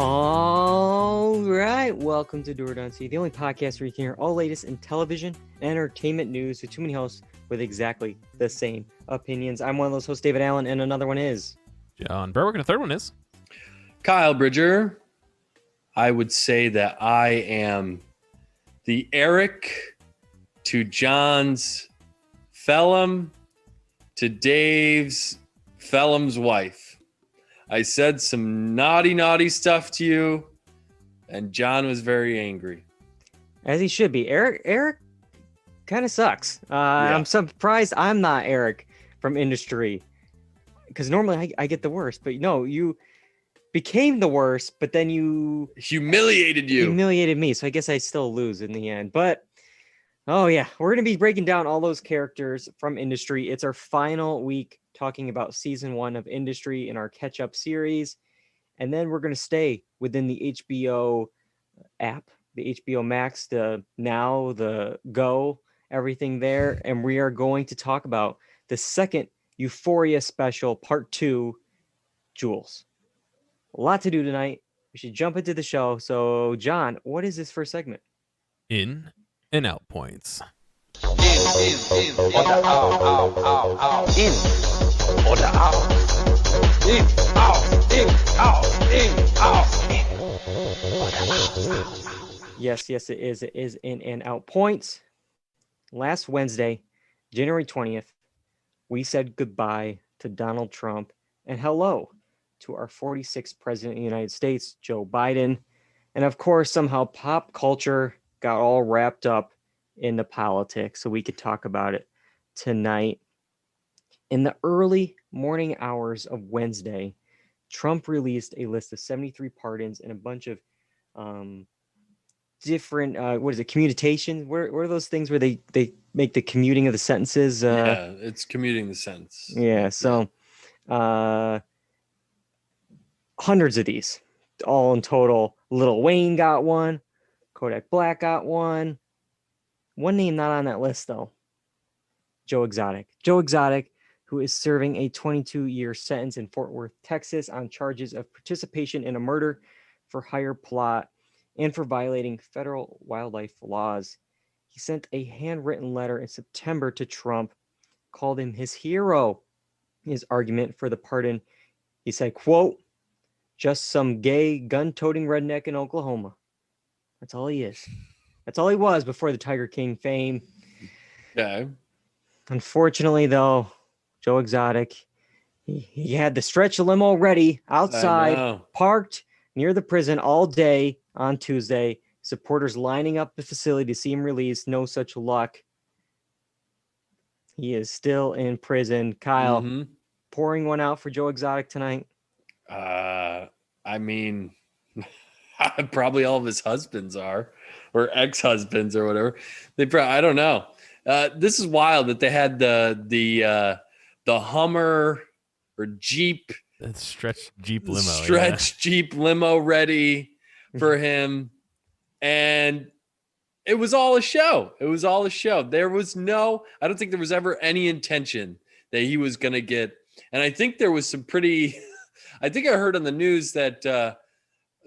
All right, welcome to Dual Redundancy, the only podcast where you can hear all latest in television and entertainment news with too many hosts with exactly the same opinions. I'm one of those hosts, David Allen, and another one is John Berwick, and the third one is Kyle Bridger. I would say that I am the Eric to John's Phelim to Dave's Phelim's wife. I said some naughty stuff to you, and John was very angry. as he should be. Eric kind of sucks. I'm surprised I'm not Eric from Industry, because normally I get the worst, but no, you became the worst, but then you humiliated me, so I guess I still lose in the end. But oh yeah, we're going to be breaking down all those characters from Industry. It's our final week talking about season 1 of Industry in our catch-up series, and then we're going to stay within the HBO app, the HBO Max, the Now, the Go, everything there, and we are going to talk about the second Euphoria special, part 2, Jules. A lot to do tonight. We should jump into the show. So, John, what is this first segment? In and Out Points. In or the out. In or the out. In, out. Yes, it is. It is in and out points. Last Wednesday, January 20th, we said goodbye to Donald Trump and hello to our 46th president of the United States, Joe Biden. And of course, somehow pop culture got all wrapped up in the politics, so we could talk about it tonight. In the early morning hours of Wednesday, Trump released a list of 73 pardons and a bunch of different, commutation? What are those things where they make the commuting of the sentences? Yeah, it's commuting the sentence. Yeah, so hundreds of these, all in total. Lil Wayne got one. Kodak Black got one. One name not on that list, though. Joe Exotic. Joe Exotic, who is serving a 22-year sentence in Fort Worth, Texas, on charges of participation in a murder for hire plot and for violating federal wildlife laws. He sent a handwritten letter in September to Trump, called him his hero. His argument for the pardon, he said, quote, "Just some gay, gun-toting redneck in Oklahoma." That's all he is. That's all he was before the Tiger King fame. Okay. Unfortunately, though, Joe Exotic, he had the stretch limo ready outside, parked near the prison all day on Tuesday. Supporters lining up the facility to see him released. No such luck. He is still in prison. Kyle, pouring one out for Joe Exotic tonight? I mean, probably all of his husbands are, or ex-husbands or whatever. I don't know. This is wild that they had the Hummer or Jeep, stretch Jeep limo, Jeep limo ready for him, and it was all a show. There was I don't think there was ever any intention that he was going to get. And I think there was some I think I heard on the news that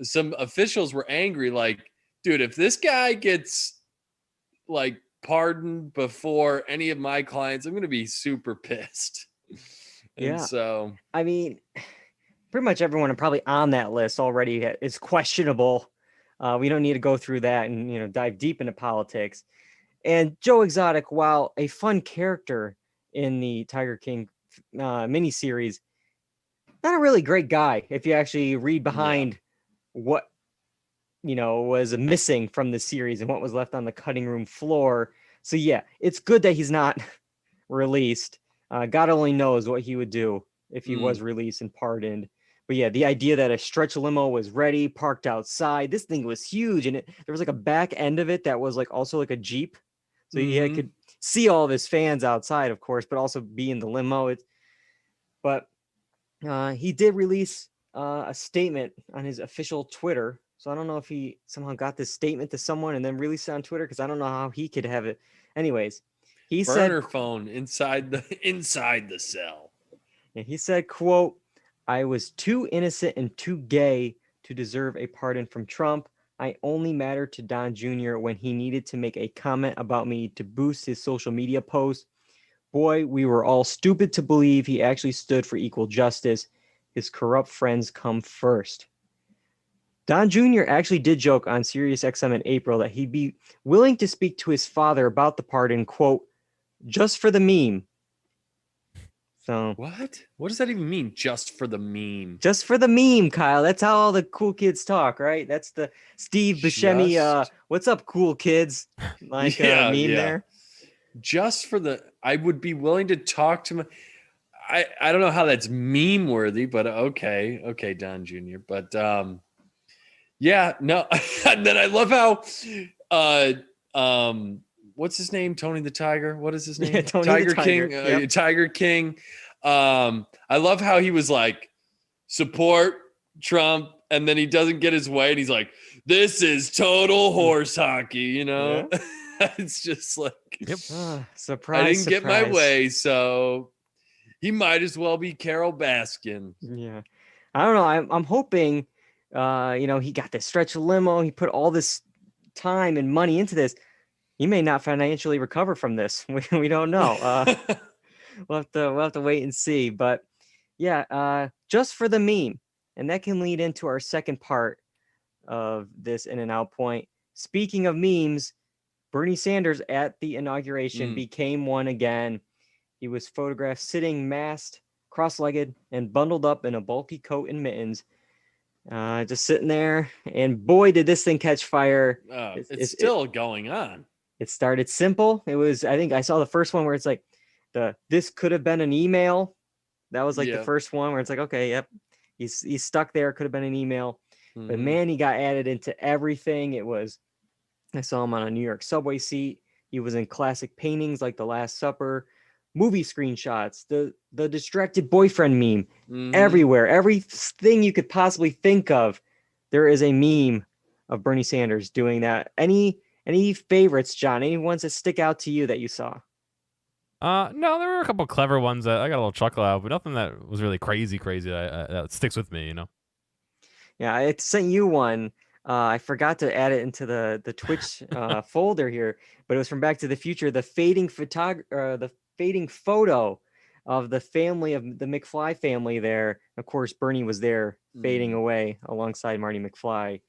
some officials were angry. Like, dude, if this guy gets like pardoned before any of my clients, I'm going to be super pissed. And so, I mean, pretty much everyone probably on that list already is questionable. We don't need to go through that and, dive deep into politics. And Joe Exotic, while a fun character in the Tiger King miniseries, not a really great guy if you actually read behind what was missing from the series and what was left on the cutting room floor. So yeah, it's good that he's not released. God only knows what he would do if he was released and pardoned. But yeah, the idea that a stretch limo was ready, parked outside, this thing was huge, and there was like a back end of it that was like also like a Jeep, so he could see all of his fans outside, of course, but also be in the limo. But he did release a statement on his official Twitter. So I don't know if he somehow got this statement to someone and then released it on Twitter, because I don't know how he could have it. Anyways, he burner said, phone inside the cell. He said, quote, "I was too innocent and too gay to deserve a pardon from Trump. I only mattered to Don Jr. when he needed to make a comment about me to boost his social media post. Boy, we were all stupid to believe he actually stood for equal justice. His corrupt friends come first. Don Jr. actually did joke on SiriusXM in April that he'd be willing to speak to his father about the pardon, quote, just for the meme. So What does that even mean? Just for the meme? just for the meme, Kyle. That's how all the cool kids talk, right? That's the Steve Buscemi, Just- what's up, cool kids? Like meme there. Just for the, I would be willing to talk to my, I don't know how that's meme worthy, but okay, Don Jr. But yeah, no. And then I love how what's his name? Tony the Tiger. What is his name? Yeah, Tony the Tiger. King. Yep. Tiger King. I love how he was like, support Trump, and then he doesn't get his way, and he's like, this is total horse hockey, you know? It's just like, Yep. Surprise. I didn't get my surprise. way, so he might as well be Carol Baskin. Yeah. I don't know. I'm hoping, he got this stretch limo. He put all this time and money into this. He may not financially recover from this. We don't know. We'll have to wait and see. But yeah, just for the meme. And that can lead into our second part of this in and out point. Speaking of memes, Bernie Sanders at the inauguration became one again. He was photographed sitting masked, cross-legged, and bundled up in a bulky coat and mittens. Just sitting there. And boy, did this thing catch fire. It's still going on. It started simple. It was, I think I saw the first one where it's like, this could have been an email. That was like the first one where it's like, okay, yep, he's stuck there. Could have been an email. But man, he got added into everything. I saw him on a New York subway seat. He was in classic paintings like The Last Supper, movie screenshots, the distracted boyfriend meme, everywhere. Everything you could possibly think of, there is a meme of Bernie Sanders doing that. Any favorites, John? Any ones that stick out to you that you saw? No, there were a couple clever ones that I got a little chuckle out, but nothing that was really crazy that sticks with me, Yeah, I sent you one. I forgot to add it into the Twitch folder here, but it was from Back to the Future. The fading photo of the family of the McFly family there. Of course, Bernie was there fading away alongside Marty McFly.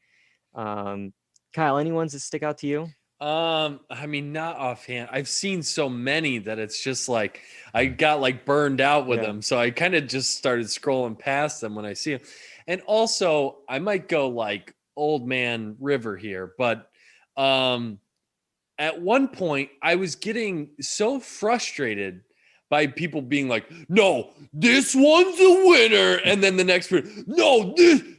Kyle, any ones that stick out to you? I mean, not offhand. I've seen so many that it's just like I got like burned out with them. So I kind of just started scrolling past them when I see them. And also, I might go like old man River here, but at one point I was getting so frustrated by people being like, no, this one's a winner. And then the next person, no,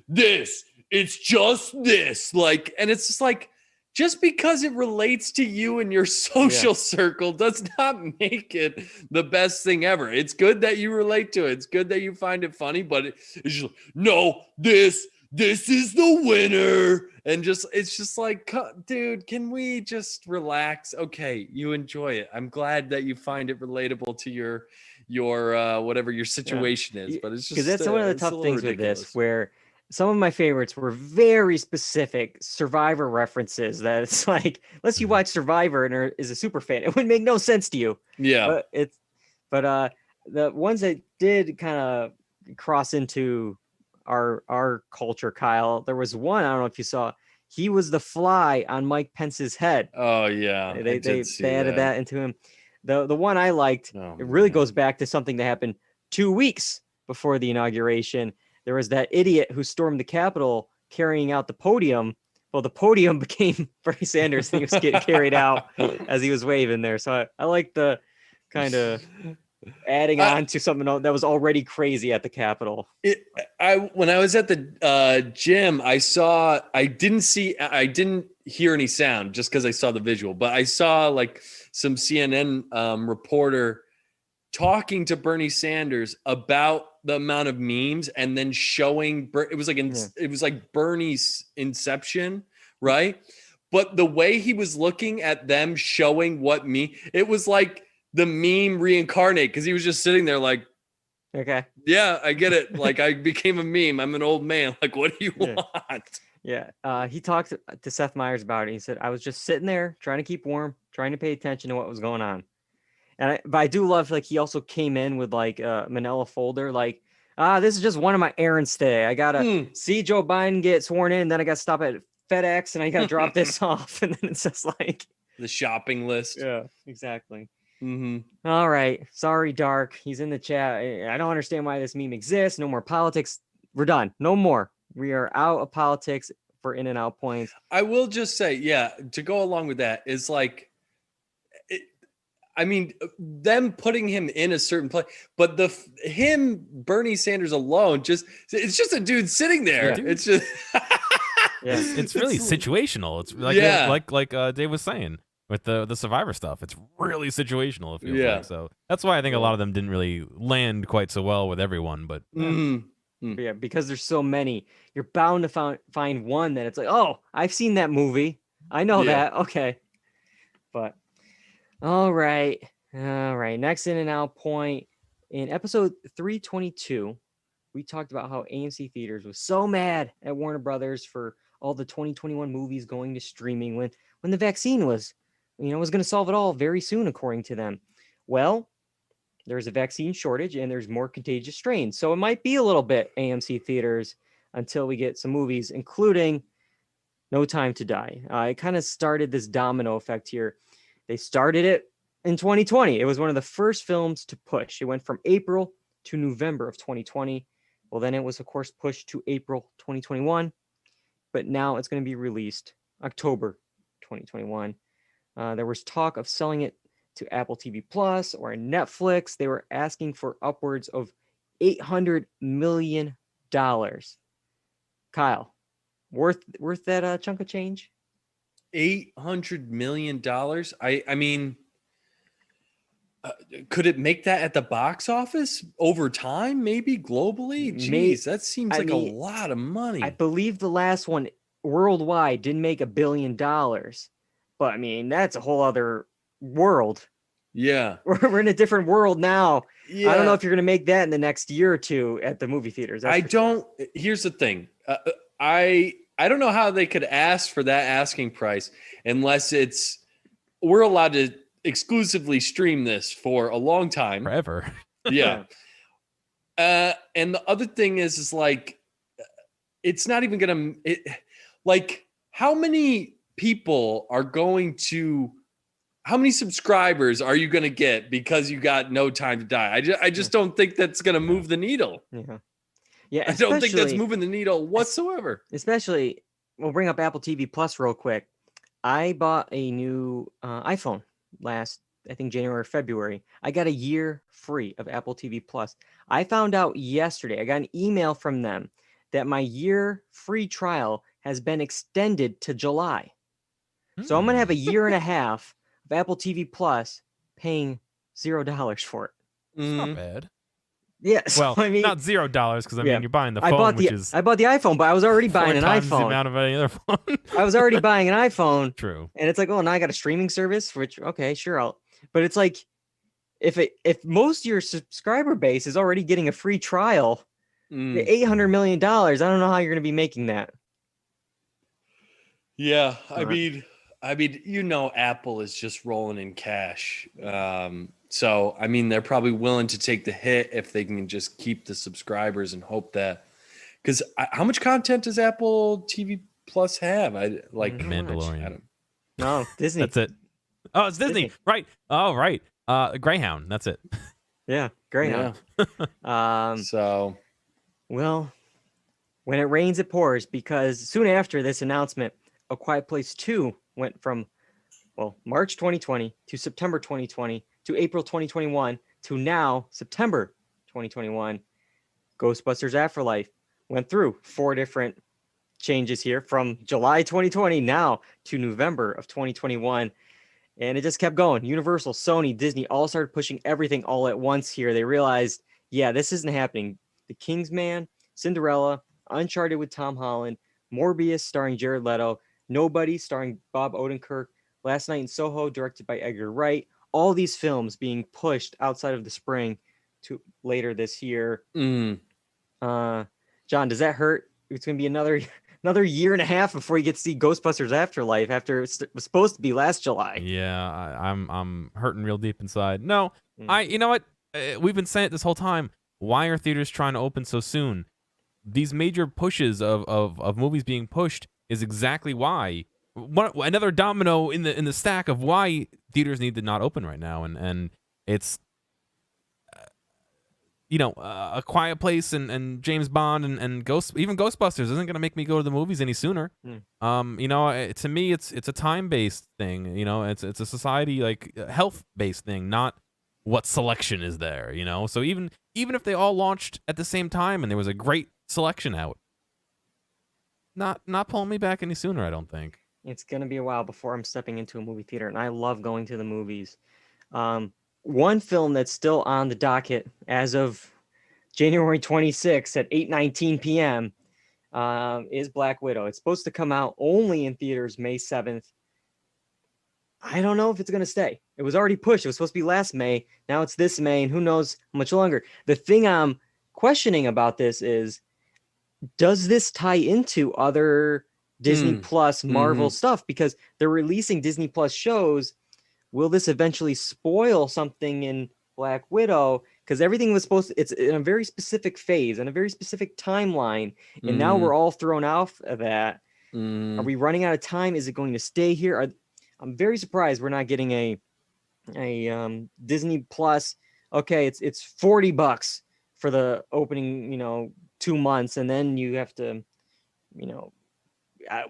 this, it's just this. Like, and it's just like, just because it relates to you and your social circle does not make it the best thing ever. It's good that you relate to it. It's good that you find it funny, but it's just like, no, this is the winner. And it's just like, dude, can we just relax? Okay, you enjoy it. I'm glad that you find it relatable to your whatever your situation is. But it's just because that's one of the tough things ridiculous. with this, where some of my favorites were very specific Survivor references that it's like, unless you watch Survivor and is a super fan, it would make no sense to you. Yeah. But the ones that did kind of cross into our culture, Kyle, there was one, I don't know if you saw, he was the fly on Mike Pence's head. Oh yeah. They added that into him. The one I liked, it really goes back to something that happened 2 weeks before the inauguration. There was that idiot who stormed the Capitol carrying out the podium. Well, the podium became Bernie Sanders and he was getting carried out as he was waving there. So I like the kind of adding on to something that was already crazy at the Capitol. When I was at the gym, I didn't hear any sound just because I saw the visual, but I saw like some CNN reporter talking to Bernie Sanders about the amount of memes and then showing it was like Bernie's inception, right? But the way he was looking at them showing it was like the meme reincarnate, because he was just sitting there like, Okay. Yeah, I get it. Like I became a meme. I'm an old man. Like, what do you Yeah. want? Yeah. He talked to Seth Meyers about it. He said, I was just sitting there trying to keep warm, trying to pay attention to what was going on. But I do love, like, he also came in with like a manila folder, like, this is just one of my errands today. I gotta Mm. see Joe Biden get sworn in, then I gotta stop at FedEx and I gotta drop this off. And then it's just like, The shopping list. yeah, exactly. Mm-hmm. All right. Sorry, Dark. He's in the chat. I don't understand why this meme exists. No more politics. We're done. No more. We are out of politics for in and out points. I will just say, yeah, to go along with that is like, I mean, them putting him in a certain place, but Bernie Sanders alone, it's just a dude sitting there. Yeah. It's just, Yeah. It's really situational. It's like Yeah. like Dave was saying with the Survivor stuff. It's really situational. It feels Yeah. like. So that's why I think a lot of them didn't really land quite so well with everyone. But But yeah, because there's so many, you're bound to find one that it's like, oh, I've seen that movie. I know Yeah. that. Okay. But all right. Next in and out point. In episode 322, we talked about how AMC Theaters was so mad at Warner Brothers for all the 2021 movies going to streaming when the vaccine was going to solve it all very soon, according to them. Well, there's a vaccine shortage and there's more contagious strains. So it might be a little bit AMC Theaters until we get some movies, including No Time to Die. It kind of started this domino effect here. They started it in 2020. It was one of the first films to push. It went from April to November of 2020. Well, then it was, of course, pushed to April 2021. But now it's going to be released October 2021. There was talk of selling it to Apple TV Plus or Netflix. They were asking for upwards of $800 million. Kyle, worth that chunk of change? $800 million. I mean, could it make that at the box office over time? Maybe globally? Jeez, that seems like a lot of money. I believe the last one worldwide didn't make $1 billion. But I mean, that's a whole other world. Yeah. We're in a different world now. Yeah. I don't know if you're going to make that in the next year or two at the movie theaters. Here's the thing. I don't know how they could ask for that asking price unless we're allowed to exclusively stream this for a long time. forever. Yeah. And the other thing is like, it's not even going to, like, how many people are going to, how many subscribers are you going to get because you got No Time to Die? I just don't think that's going to move the needle. Yeah. Yeah. I don't think that's moving the needle whatsoever. Especially, we'll bring up Apple TV Plus real quick. I bought a new iPhone last, I think, January or February. I got a year free of Apple TV Plus. I found out yesterday, I got an email from them that my year free trial has been extended to July. So I'm going to have a year and a half of Apple TV Plus paying $0 for it. It's not bad. Yeah. Well, So, I mean, not $0 because I mean you're buying the I phone, bought which is I bought the iPhone, but I was already 4 buying an times the iPhone. amount of any other phone. I was already buying an iPhone. True. And it's like, oh, now I got a streaming service, which, okay, sure. But it's like, if most of your subscriber base is already getting a free trial, the $800 million, I don't know how you're going to be making that. Yeah. I mean, Apple is just rolling in cash. So, I mean, they're probably willing to take the hit if they can just keep the subscribers and hope that, because how much content does Apple TV Plus have? Mandalorian. No, Disney. That's it. Oh, it's Disney. Right. Oh, right. Greyhound. That's it. Yeah, Greyhound. So, well, when it rains, it pours, because soon after this announcement, A Quiet Place 2 went from, March 2020 to September 2020 to April 2021 to now September 2021. Ghostbusters Afterlife went through 4 different changes here from July 2020 now to November of 2021. And it just kept going. Universal, Sony, Disney all started pushing everything all at once here. They realized, yeah, this isn't happening. The Kingsman, Cinderella, Uncharted with Tom Holland, Morbius starring Jared Leto, Nobody starring Bob Odenkirk, Last Night in Soho directed by Edgar Wright. All these films being pushed outside of the spring later this year. Mm. John, does that hurt? It's going to be another year and a half before you get to see Ghostbusters Afterlife after it was supposed to be last July. Yeah, I'm hurting real deep inside. No, Mm. you know what? We've been saying it this whole time. Why are theaters trying to open so soon? These major pushes of movies being pushed is exactly why. Another domino in the stack of why theaters need to not open right now, and it's A Quiet Place and James Bond and even Ghostbusters isn't gonna make me go to the movies any sooner. To me, it's a time based thing. It's a society health based thing, not what selection is there. So even if they all launched at the same time and there was a great selection out, not pulling me back any sooner. I don't think. It's going to be a while before I'm stepping into a movie theater, and I love going to the movies. One film that's still on the docket as of January 26th at 8:19 p.m. Is Black Widow. It's supposed to come out only in theaters May 7th. I don't know if it's going to stay. It was already pushed. It was supposed to be last May. Now it's this May, and who knows how much longer. The thing I'm questioning about this is, does this tie into other Disney Plus Marvel stuff? Because they're releasing Disney Plus shows. Will this eventually spoil something in Black Widow? Because everything was it's in a very specific phase and a very specific timeline. And now we're all thrown off of that. Are we running out of time? Is it going to stay here? I'm very surprised we're not getting a Disney Plus. Okay, it's $40 for the opening, 2 months, and then you have to,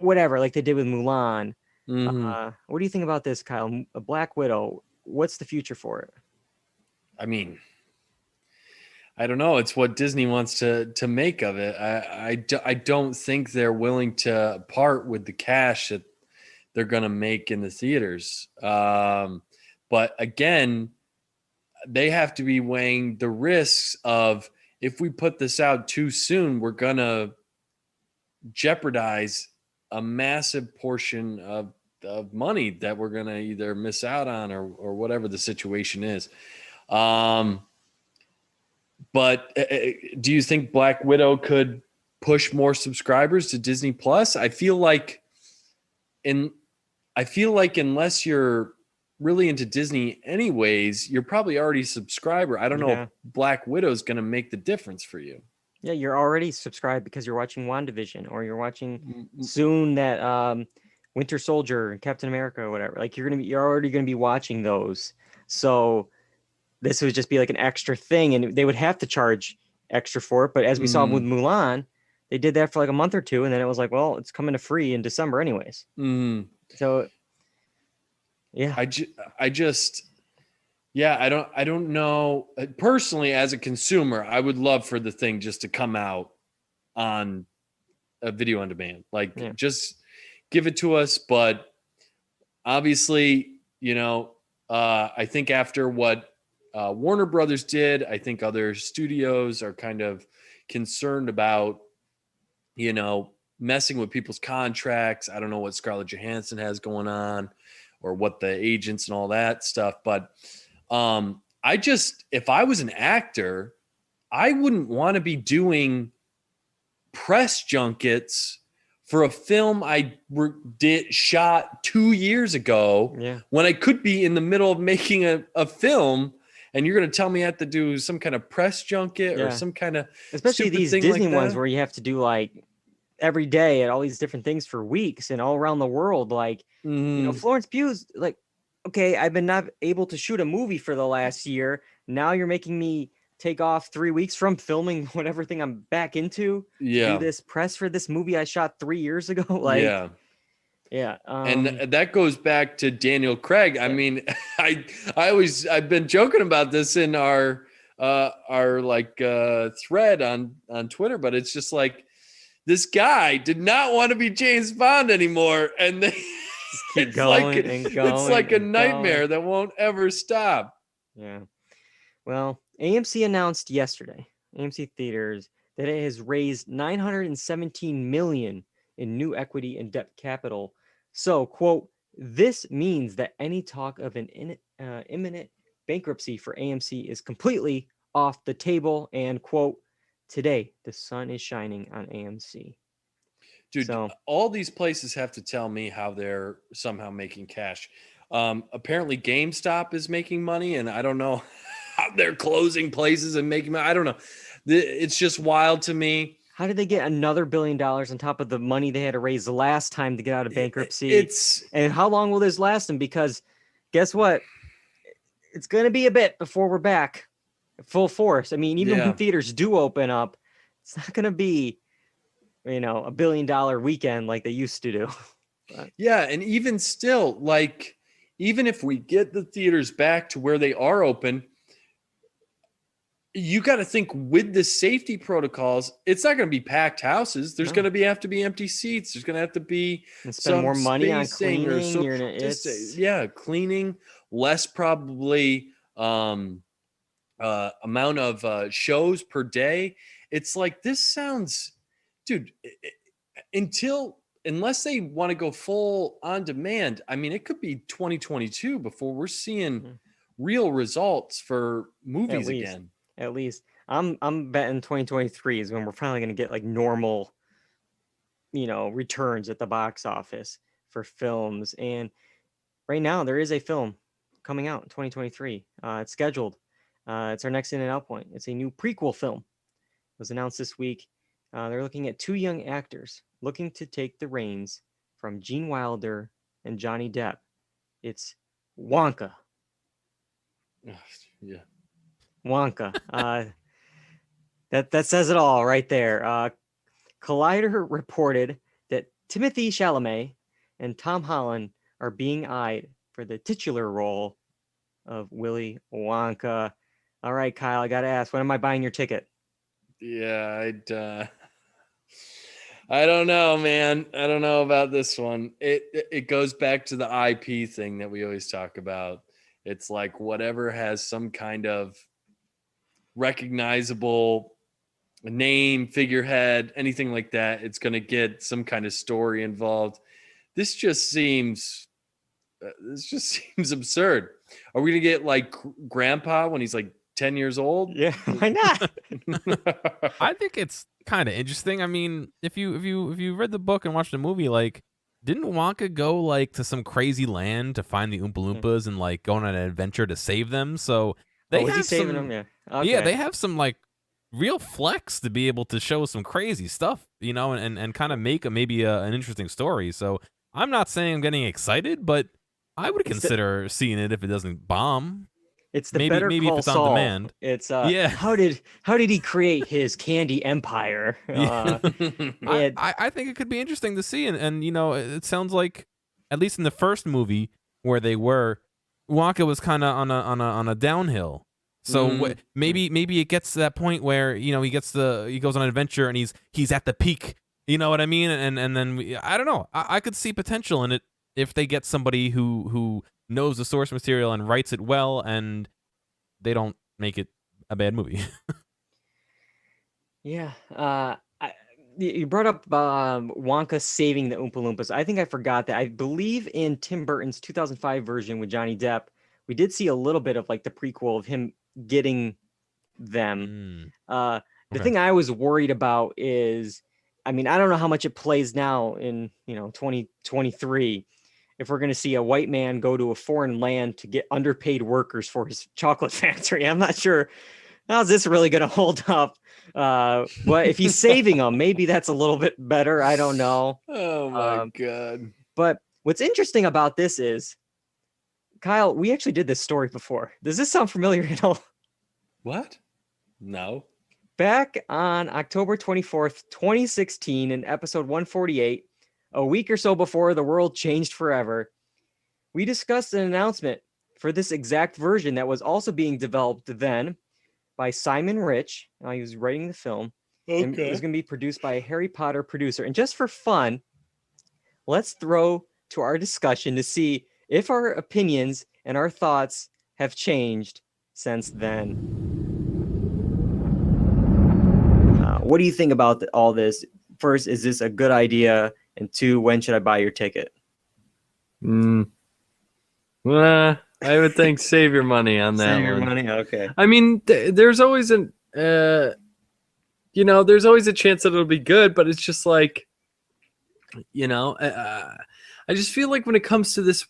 whatever, like they did with Mulan. What do you think about this, Kyle? A Black Widow. What's the future for it? I mean, I don't know. It's what Disney wants to make of it. I don't think they're willing to part with the cash that they're going to make in the theaters. But again, they have to be weighing the risks of, if we put this out too soon, we're going to jeopardize a massive portion of money that we're going to either miss out on or whatever the situation is. But do you think Black Widow could push more subscribers to Disney Plus? I feel like unless you're really into Disney anyways, you're probably already a subscriber. I don't know if Black Widow is going to make the difference for you. Yeah, you're already subscribed because you're watching WandaVision, or you're watching soon that Winter Soldier and Captain America or whatever. Like you're already gonna be watching those. So this would just be like an extra thing, and they would have to charge extra for it. But as we saw with Mulan, they did that for like a month or two, and then it was like, well, it's coming to free in December anyways. So yeah, I don't know. Personally, as a consumer, I would love for the thing just to come out on a video on demand. Just give it to us. But obviously, I think after what Warner Brothers did, I think other studios are kind of concerned about, messing with people's contracts. I don't know what Scarlett Johansson has going on or what the agents and all that stuff. But if I was an actor, I wouldn't want to be doing press junkets for a film I shot 2 years ago when I could be in the middle of making a film, and you're going to tell me I have to do some kind of press junket or some kind of, especially these Disney ones where you have to do like every day at all these different things for weeks and all around the world. Like, Florence Pugh's like, okay, I've been not able to shoot a movie for the last year. Now you're making me take off 3 weeks from filming whatever thing I'm back into. Do this press for this movie I shot 3 years ago. And that goes back to Daniel Craig. I mean, I've been joking about this in our thread on Twitter, but it's just like, this guy did not want to be James Bond anymore, and they keep going and going. It's like a nightmare that won't ever stop. Yeah. Well, AMC announced yesterday, AMC Theaters, that it has raised $917 million in new equity and debt capital. So, quote, this means that any talk of an imminent bankruptcy for AMC is completely off the table. And quote, today the sun is shining on AMC. Dude, So all these places have to tell me how they're somehow making cash. Apparently GameStop is making money, and I don't know how they're closing places and making money. I don't know. It's just wild to me. how did they get another $1 billion on top of the money they had to raise the last time to get out of bankruptcy? And how long will this last them? Because guess what? It's going to be a bit before we're back full force. I mean, even when theaters do open up, it's not going to be, a $1 billion weekend like they used to do. But, yeah. And even still, like, even if we get the theaters back to where they are open, you got to think with the safety protocols, it's not going to be packed houses. There's going to have to be empty seats. There's going to have to be spend more money on cleaning. Cleaning, less probably amount of shows per day. It's like, this sounds, dude, unless they want to go full on demand, I mean, it could be 2022 before we're seeing real results for movies again. At least I'm betting 2023 is when we're finally going to get like normal, returns at the box office for films. And right now there is a film coming out in 2023. It's scheduled. It's our next in and out point. It's a new prequel film. It was announced this week. They're looking at two young actors looking to take the reins from Gene Wilder and Johnny Depp. It's Wonka. Yeah. Wonka. That says it all right there. Collider reported that Timothée Chalamet and Tom Holland are being eyed for the titular role of Willy Wonka. All right, Kyle, I got to ask, when am I buying your ticket? Yeah, I don't know, man. I don't know about this one. It goes back to the IP thing that we always talk about. It's like whatever has some kind of recognizable name, figurehead, anything like that, it's going to get some kind of story involved. This just seems absurd. Are we going to get like Grandpa when he's like 10 years old? Yeah, why not? I think it's kind of interesting. I mean, if you read the book and watched the movie, like, didn't Wonka go like to some crazy land to find the Oompa Loompas and like go on an adventure to save them? So they was have he saving some, them? Yeah. Okay. yeah, they have some like real flex to be able to show some crazy stuff, and kind of make an interesting story. So I'm not saying I'm getting excited, but I would consider seeing it if it doesn't bomb. It's the maybe Better if Call it's Saul. on demand. It's yeah. How did he create his candy empire? I think it could be interesting to see, and it sounds like, at least in the first movie where they were, Wonka was kind of on a downhill. So maybe it gets to that point where he goes on an adventure and he's at the peak. You know what I mean? And then I don't know. I could see potential in it if they get somebody who knows the source material and writes it well, and they don't make it a bad movie. Yeah. You brought up Wonka saving the Oompa Loompas. I think I forgot that. I believe in Tim Burton's 2005 version with Johnny Depp, we did see a little bit of like the prequel of him getting them. The thing I was worried about is, I mean, I don't know how much it plays now in 2023. If we're going to see a white man go to a foreign land to get underpaid workers for his chocolate factory, I'm not sure how's this really going to hold up. But if he's saving them, maybe that's a little bit better. I don't know. Oh my God. But what's interesting about this is, Kyle, we actually did this story before. Does this sound familiar at all? What? No. Back on October 24th, 2016, in episode 148, a week or so before the world changed forever, we discussed an announcement for this exact version that was also being developed then by Simon Rich. He was writing the film. Okay. And it was going to be produced by a Harry Potter producer. And just for fun, let's throw to our discussion to see if our opinions and our thoughts have changed since then. What do you think about all this? First, is this a good idea? And two, when should I buy your ticket? I I would think save your money on that Save your one. money. Okay. I mean, there's always there's always a chance that it'll be good, but it's just like, I just feel like when it comes to this,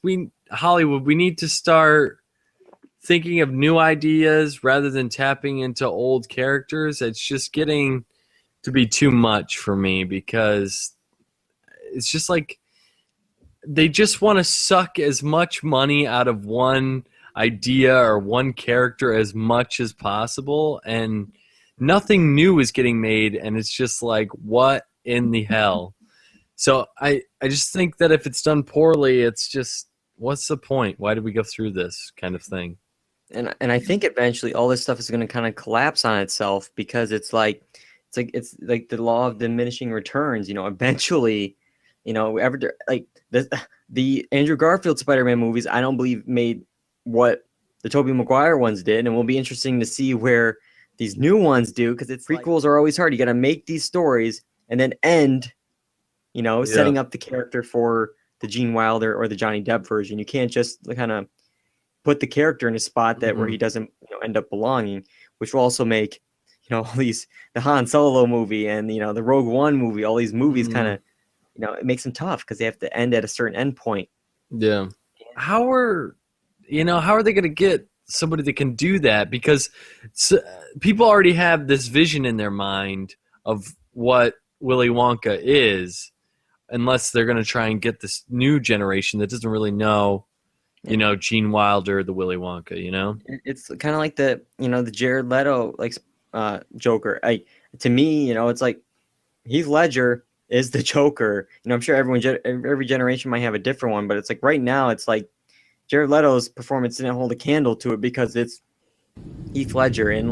Hollywood, we need to start thinking of new ideas rather than tapping into old characters. It's just getting to be too much for me because it's just like they just want to suck as much money out of one idea or one character as much as possible, and nothing new is getting made, and it's just like, what in the hell? So I just think that if it's done poorly, it's just, what's the point? Why did we go through this kind of thing? And I think eventually all this stuff is going to kind of collapse on itself because it's like the law of diminishing returns. Eventually, the Andrew Garfield Spider-Man movies, I don't believe made what the Tobey Maguire ones did, and it will be interesting to see where these new ones do, because prequels are always hard. You got to make these stories and then end, setting up the character for the Gene Wilder or the Johnny Depp version. You can't just kind of put the character in a spot that where he doesn't end up belonging, which will also make all these, the Han Solo movie and the Rogue One movie, all these movies kind of it makes them tough because they have to end at a certain end point. Yeah. How are they going to get somebody that can do that? Because people already have this vision in their mind of what Willy Wonka is, unless they're going to try and get this new generation that doesn't really know, Gene Wilder, the Willy Wonka, It's kind of like the Jared Leto, Joker. To me, it's like Heath Ledger is the Joker. I'm sure every generation might have a different one, but it's like right now, it's like Jared Leto's performance didn't hold a candle to it because it's Heath Ledger. And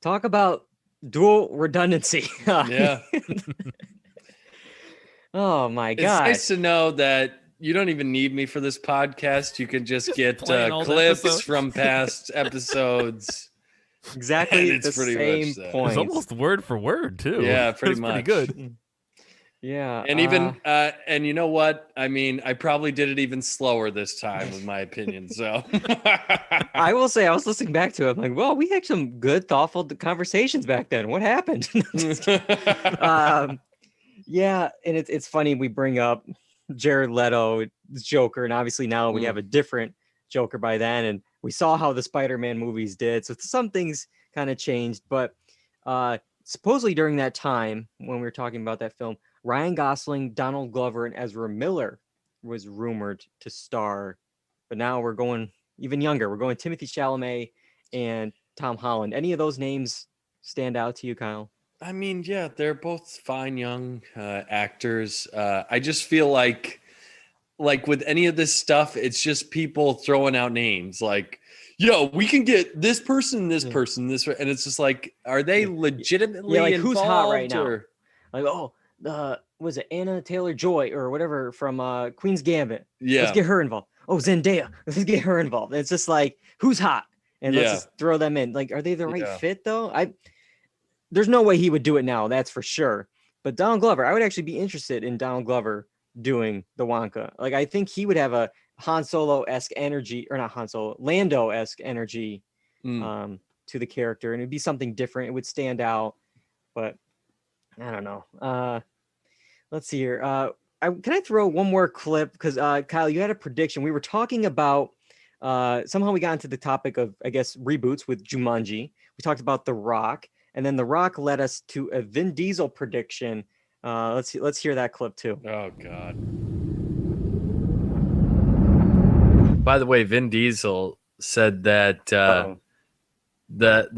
talk about dual redundancy. Yeah. Oh my God. It's nice to know that you don't even need me for this podcast. You can just get old clips episodes. from past episodes. Exactly And the it's pretty same much that. point. It's almost word for word too. Yeah, pretty That's much. Pretty good. Yeah. And even and you know what? I mean, I probably did it even slower this time, in my opinion. So I will say, I was listening back to it. I'm like, well, we had some good, thoughtful conversations back then. What happened? Yeah, and it's funny we bring up Jared Leto's Joker, and obviously now we have a different Joker by then, and we saw how the Spider-Man movies did. So some things kind of changed, but supposedly during that time when we were talking about that film, Ryan Gosling, Donald Glover, and Ezra Miller was rumored to star, but now we're going even younger. We're going Timothée Chalamet and Tom Holland. Any of those names stand out to you, Kyle? I mean, yeah, they're both fine young actors. I just feel like with any of this stuff, it's just people throwing out names like, yo, we can get this person, this person, this, and it's just like, are they legitimately like involved? who's hot right now? Or? Like, was it Anna Taylor-Joy or whatever from Queen's Gambit? Yeah. Let's get her involved. Oh, Zendaya. Let's get her involved. And it's just like, who's hot? And let's just throw them in. Like, are they the right fit though? There's no way he would do it now, that's for sure. But Donald Glover, I would actually be interested in Donald Glover doing the Wonka. Like, I think he would have a Han Solo-esque energy, or not Han Solo, Lando-esque energy to the character, and it'd be something different. It would stand out, but I don't know. Let's see here. Can I throw one more clip? Because Kyle, you had a prediction. We were talking about somehow we got into the topic of, I guess, reboots with Jumanji. We talked about The Rock, and then The Rock led us to a Vin Diesel prediction. Let's hear that clip too. Oh God. By the way, Vin Diesel said that the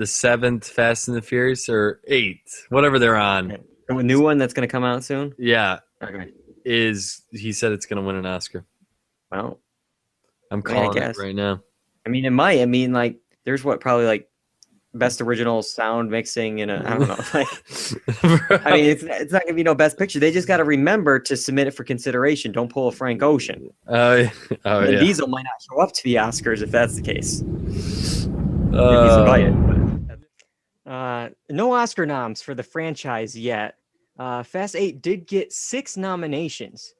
seventh Fast and the Furious, or eighth, whatever they're on, a new one that's going to come out soon. Yeah. Okay. He said it's going to win an Oscar. Well, I'm calling it right now. I mean, it might. I mean, like, there's probably like best original sound mixing and I don't know. Like, I mean, it's not gonna be no best picture. They just got to remember to submit it for consideration. Don't pull a Frank Ocean. Vin Diesel might not show up to the Oscars if that's the case. If he's invited. No Oscar noms for the franchise yet. Fast 8 did get 6 nominations.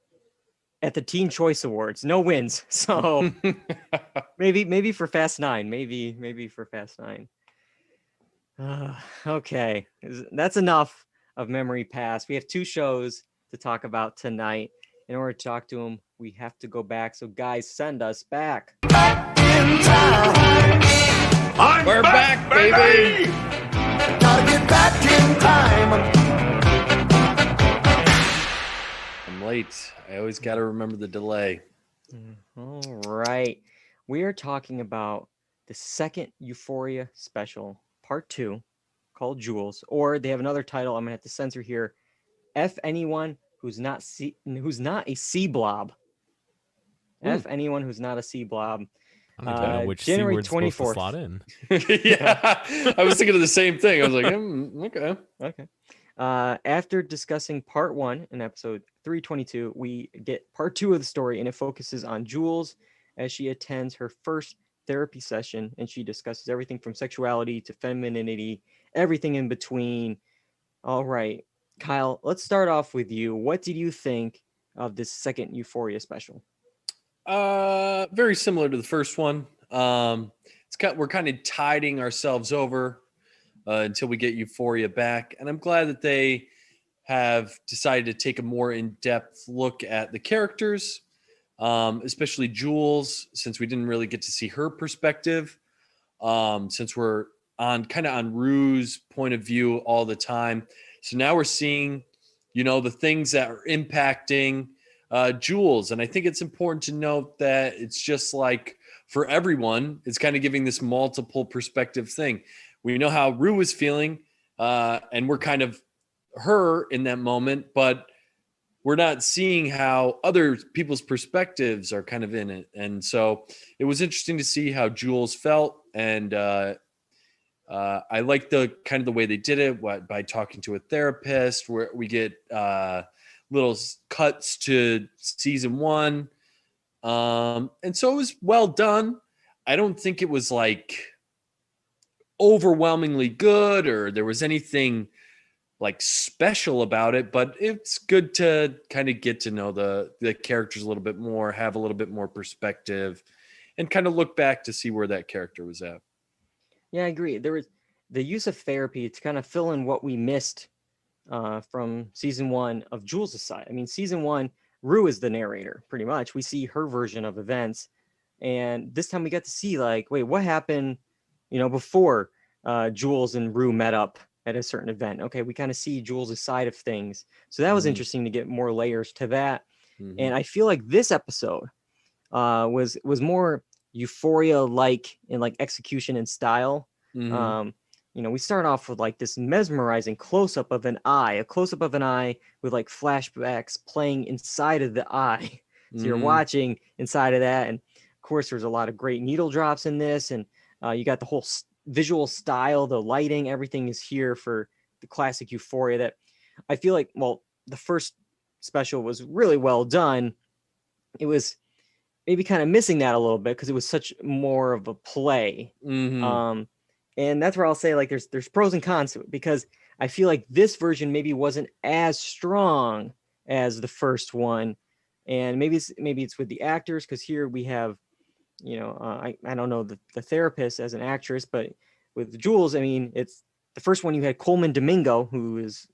at the Teen Choice Awards. No wins. So maybe for Fast 9. Maybe for Fast 9. Okay. That's enough of Memory Pass. We have 2 shows to talk about tonight. In order to talk to them, we have to go back. So guys, send us back. We're back, baby. Gotta get back in time. I'm late. I always got to remember the delay. All right. We are talking about the second Euphoria special, part 2, called Jules, or they have another title I'm gonna have to censor here. F anyone who's not a sea blob. F anyone who's not a sea blob. I don't even know which C January word's supposed to 24th. slot in. Yeah, I was thinking of the same thing. I was like, okay. Okay. After discussing part 1 in episode 322, we get part 2 of the story, and it focuses on Jules as she attends her first therapy session, and she discusses everything from sexuality to femininity, everything in between. All right, Kyle, let's start off with you. What did you think of this second Euphoria special? Very similar to the first one. We're kind of tiding ourselves over until we get Euphoria back, and I'm glad that they have decided to take a more in-depth look at the characters, especially Jules, since we didn't really get to see her perspective. Since we're on Rue's point of view all the time, so now we're seeing, the things that are impacting Jules. And I think it's important to note that it's just like for everyone, it's kind of giving this multiple perspective thing. We know how Rue was feeling, and we're kind of her in that moment, but we're not seeing how other people's perspectives are kind of in it. And so it was interesting to see how Jules felt. And I like the kind of the way they did it by talking to a therapist, where we get little cuts to season 1. And so it was well done. I don't think it was like overwhelmingly good or there was anything like special about it, but it's good to kind of get to know the characters a little bit more, have a little bit more perspective, and kind of look back to see where that character was at. Yeah, I agree. There was the use of therapy to kind of fill in what we missed from season 1 of Jules' side. I mean, season 1, Rue is the narrator, pretty much. We see her version of events. And this time we got to see, like, wait, what happened, before Jules and Rue met up at a certain event? Okay, we kind of see Jules' side of things. So that was interesting to get more layers to that. Mm-hmm. And I feel like this episode was more Euphoria-like in like execution and style. Mm-hmm. We start off with like this mesmerizing close-up of an eye, with like flashbacks playing inside of the eye. So you're watching inside of that. And of course, there's a lot of great needle drops in this. And you got the whole visual style, the lighting, everything is here for the classic Euphoria that I feel like, well, the first special was really well done. It was maybe kind of missing that a little bit because it was such more of a play. Mm-hmm. And that's where I'll say, like, there's pros and cons to it, because I feel like this version maybe wasn't as strong as the first one. And maybe it's with the actors, because here we have, I don't know the therapist as an actress, but with Jules, I mean, it's the first one you had Coleman Domingo, who is,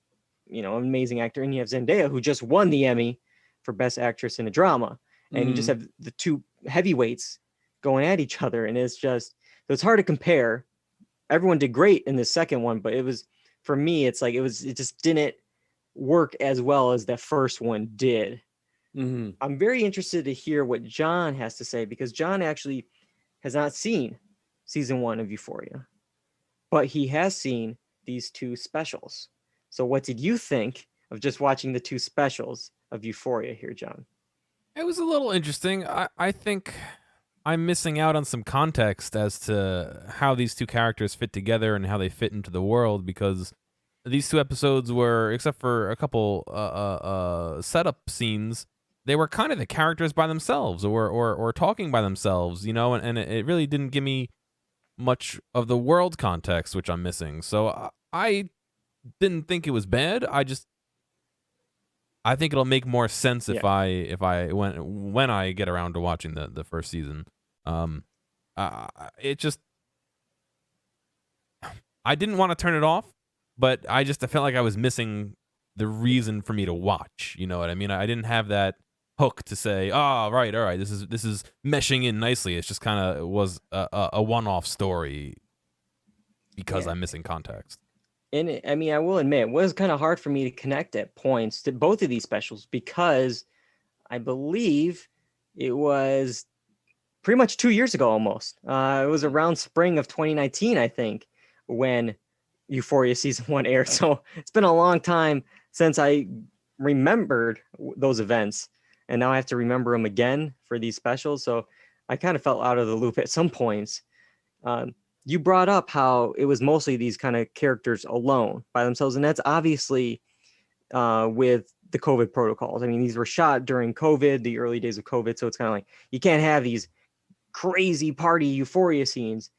an amazing actor, and you have Zendaya, who just won the Emmy for Best Actress in a Drama. And you just have the two heavyweights going at each other, and it's just, so it's hard to compare. Everyone did great in the second one, but it was, for me, it's like it just didn't work as well as the first one did. Mm-hmm. I'm very interested to hear what John has to say, because John actually has not seen season 1 of Euphoria, but he has seen these 2 specials. So what did you think of just watching the 2 specials of Euphoria here, John? It was a little interesting. I think I'm missing out on some context as to how these 2 characters fit together and how they fit into the world, because these 2 episodes were, except for a couple setup scenes, they were kind of the characters by themselves or talking by themselves, and it really didn't give me much of the world context, which I'm missing. So I didn't think it was bad. I think it'll make more sense if Yeah. when I get around to watching the first season. It just I didn't want to turn it off, but I felt like I was missing the reason for me to watch. You know what I mean? I didn't have that hook to say, "Oh, right, all right, this is meshing in nicely." It's just kind of was a one-off story because Yeah. I'm missing context. And I mean, I will admit, it was kind of hard for me to connect at points to both of these specials because I believe it was pretty much 2 years ago almost. It was around spring of 2019, I think, when Euphoria season 1 aired. So it's been a long time since I remembered those events, and now I have to remember them again for these specials. So I kind of felt out of the loop at some points. You brought up how it was mostly these kind of characters alone by themselves, and that's obviously with the COVID protocols. I mean, these were shot during COVID, the early days of COVID, so it's kind of like you can't have these crazy party Euphoria scenes.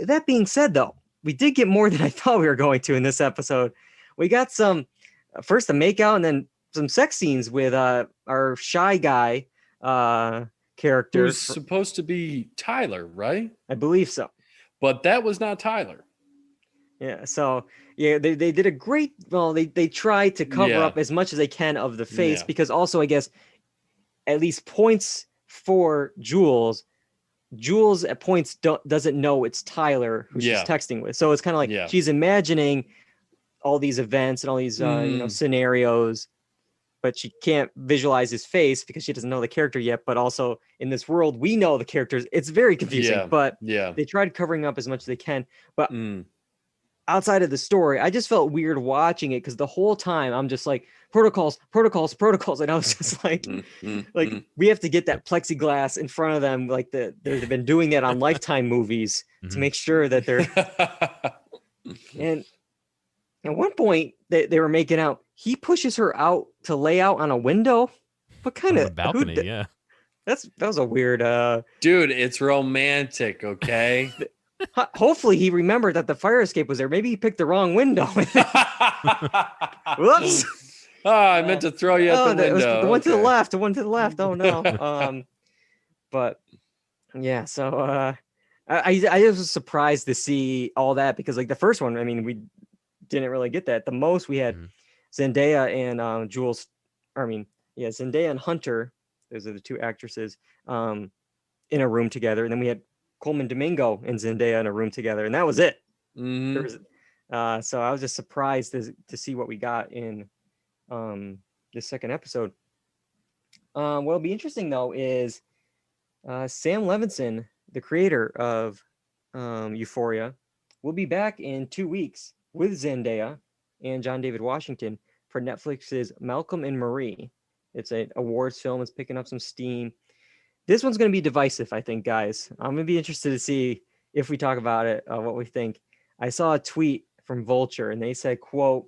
That being said, though, we did get more than I thought we were going to in this episode. We got some first a makeout and then some sex scenes with our shy guy character. Who's supposed to be Tyler, right? I believe so. But that was not Tyler. Yeah, so yeah, they did a great. Well, they tried to cover up as much as they can of the face because also I guess at least points for Jules. Jules at points doesn't know it's Tyler who she's texting with, so it's kind of like she's imagining all these events and all these scenarios, but she can't visualize his face because she doesn't know the character yet. But also in this world, we know the characters. It's very confusing, but they tried covering up as much as they can. But outside of the story, I just felt weird watching it because the whole time I'm just like protocols, and I was just like, we have to get that plexiglass in front of them, like they've been doing that on Lifetime movies to make sure that they're. And at one point they were making out. He pushes her out to lay out on a window. What kind of balcony? Yeah, that was a weird. Dude, it's romantic. Okay. Hopefully he remembered that the fire escape was there. Maybe he picked the wrong window. Whoops. I meant to throw you out the window. The one to the left. The one to the left. Oh no. But yeah. So I was surprised to see all that because like the first one, I mean, we didn't really get that. The most we had Zendaya and Jules. Zendaya and Hunter. Those are the two actresses in a room together, and then we had Coleman Domingo and Zendaya in a room together, and that was it. So I was just surprised to see what we got in this second episode. What'll be interesting though is Sam Levinson, the creator of Euphoria, will be back in 2 weeks with Zendaya and John David Washington for Netflix's Malcolm and Marie. It's an awards film. It's picking up some steam. This one's going to be divisive, I think, guys. I'm going to be interested to see if we talk about it, what we think. I saw a tweet from Vulture, and they said, quote,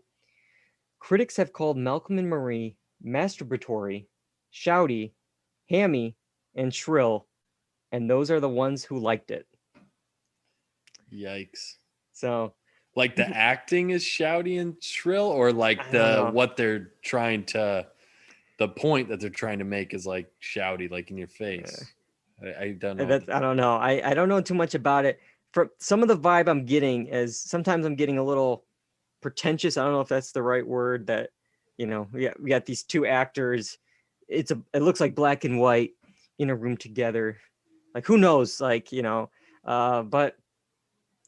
critics have called Malcolm and Marie masturbatory, shouty, hammy, and shrill, and those are the ones who liked it. Yikes. So, like the acting is shouty and shrill, or like what they're trying to... The point that they're trying to make is like shouty, like in your face. I don't know. I don't know. I don't know too much about it. For some of the vibe I'm getting is sometimes I'm getting a little pretentious. I don't know if that's the right word. That we got these two actors. It looks like black and white in a room together. Like who knows? Like but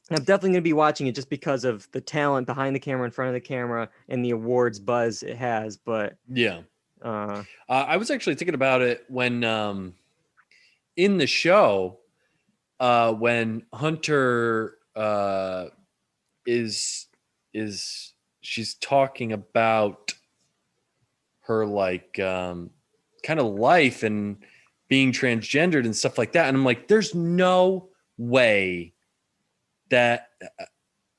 I'm definitely going to be watching it just because of the talent behind the camera, in front of the camera, and the awards buzz it has. But yeah. I was actually thinking about it when in the show when Hunter is she's talking about her like kind of life and being transgendered and stuff like that, and I'm like, there's no way that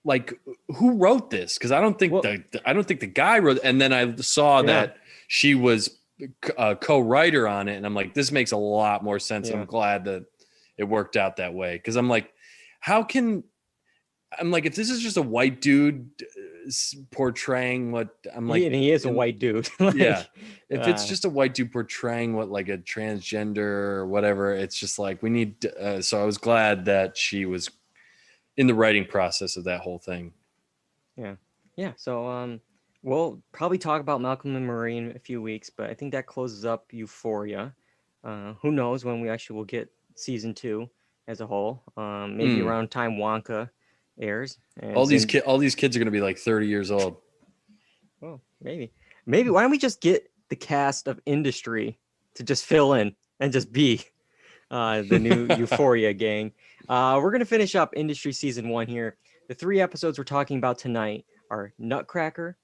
like who wrote this, because I don't think the guy wrote, and then I saw that she was a co-writer on it, and I'm like, this makes a lot more sense. And I'm glad that it worked out that way, because I'm like, if this is just a white dude portraying what I'm like. And he is a white dude. Yeah. If it's just a white dude portraying what like a transgender or whatever, it's just like we need. So I was glad that she was in the writing process of that whole thing. Yeah. So we'll probably talk about Malcolm and Marie in a few weeks, but I think that closes up Euphoria. Who knows when we actually will get season 2 as a whole? Maybe around time Wonka airs. And All these kids are going to be like 30 years old. Oh, maybe. Why don't we just get the cast of Industry to just fill in and just be the new Euphoria gang? We're gonna finish up Industry season 1 here. The 3 episodes we're talking about tonight are Nutcracker,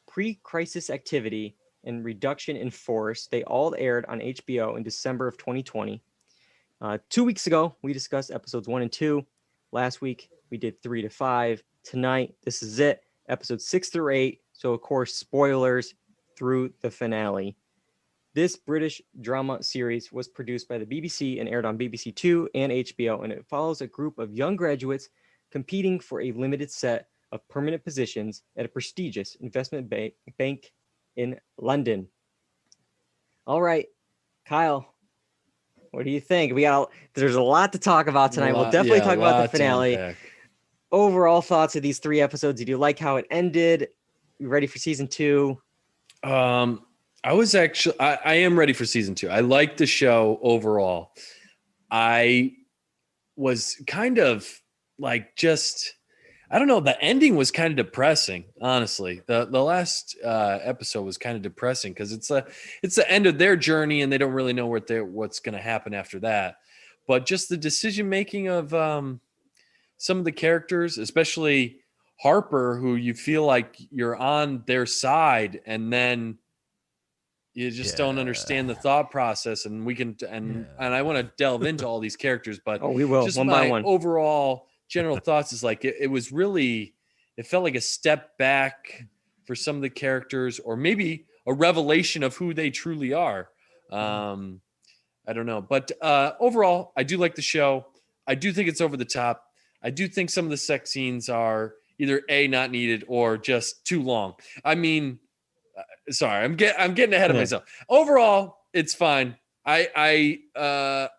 Pre-Crisis Activity, and Reduction in Force. They all aired on HBO in December of 2020. 2 weeks ago, we discussed episodes 1 and 2. Last week, we did 3 to 5. Tonight, this is it, episodes 6 through 8. So, of course, spoilers through the finale. This British drama series was produced by the BBC and aired on BBC Two and HBO, and it follows a group of young graduates competing for a limited set of permanent positions at a prestigious investment bank in London. All right, Kyle, what do you think? There's a lot to talk about tonight. We'll definitely talk about the finale. Overall thoughts of these 3 episodes. Did you like how it ended? You ready for season 2? I am ready for season 2. I like the show overall. I was kind of like I don't know. The ending was kind of depressing, honestly. The last episode was kind of depressing because it's the end of their journey and they don't really know what's going to happen after that. But just the decision making of some of the characters, especially Harper, who you feel like you're on their side, and then you just don't understand the thought process. And and I want to delve into all these characters, but we will just one my by one. Overall general thoughts is like it was really, it felt like a step back for some of the characters, or maybe a revelation of who they truly are. I don't know, but overall, I do like the show. I do think it's over the top. I do think some of the sex scenes are either not needed or just too long. I mean, sorry, I'm getting ahead of myself. Overall, it's fine. I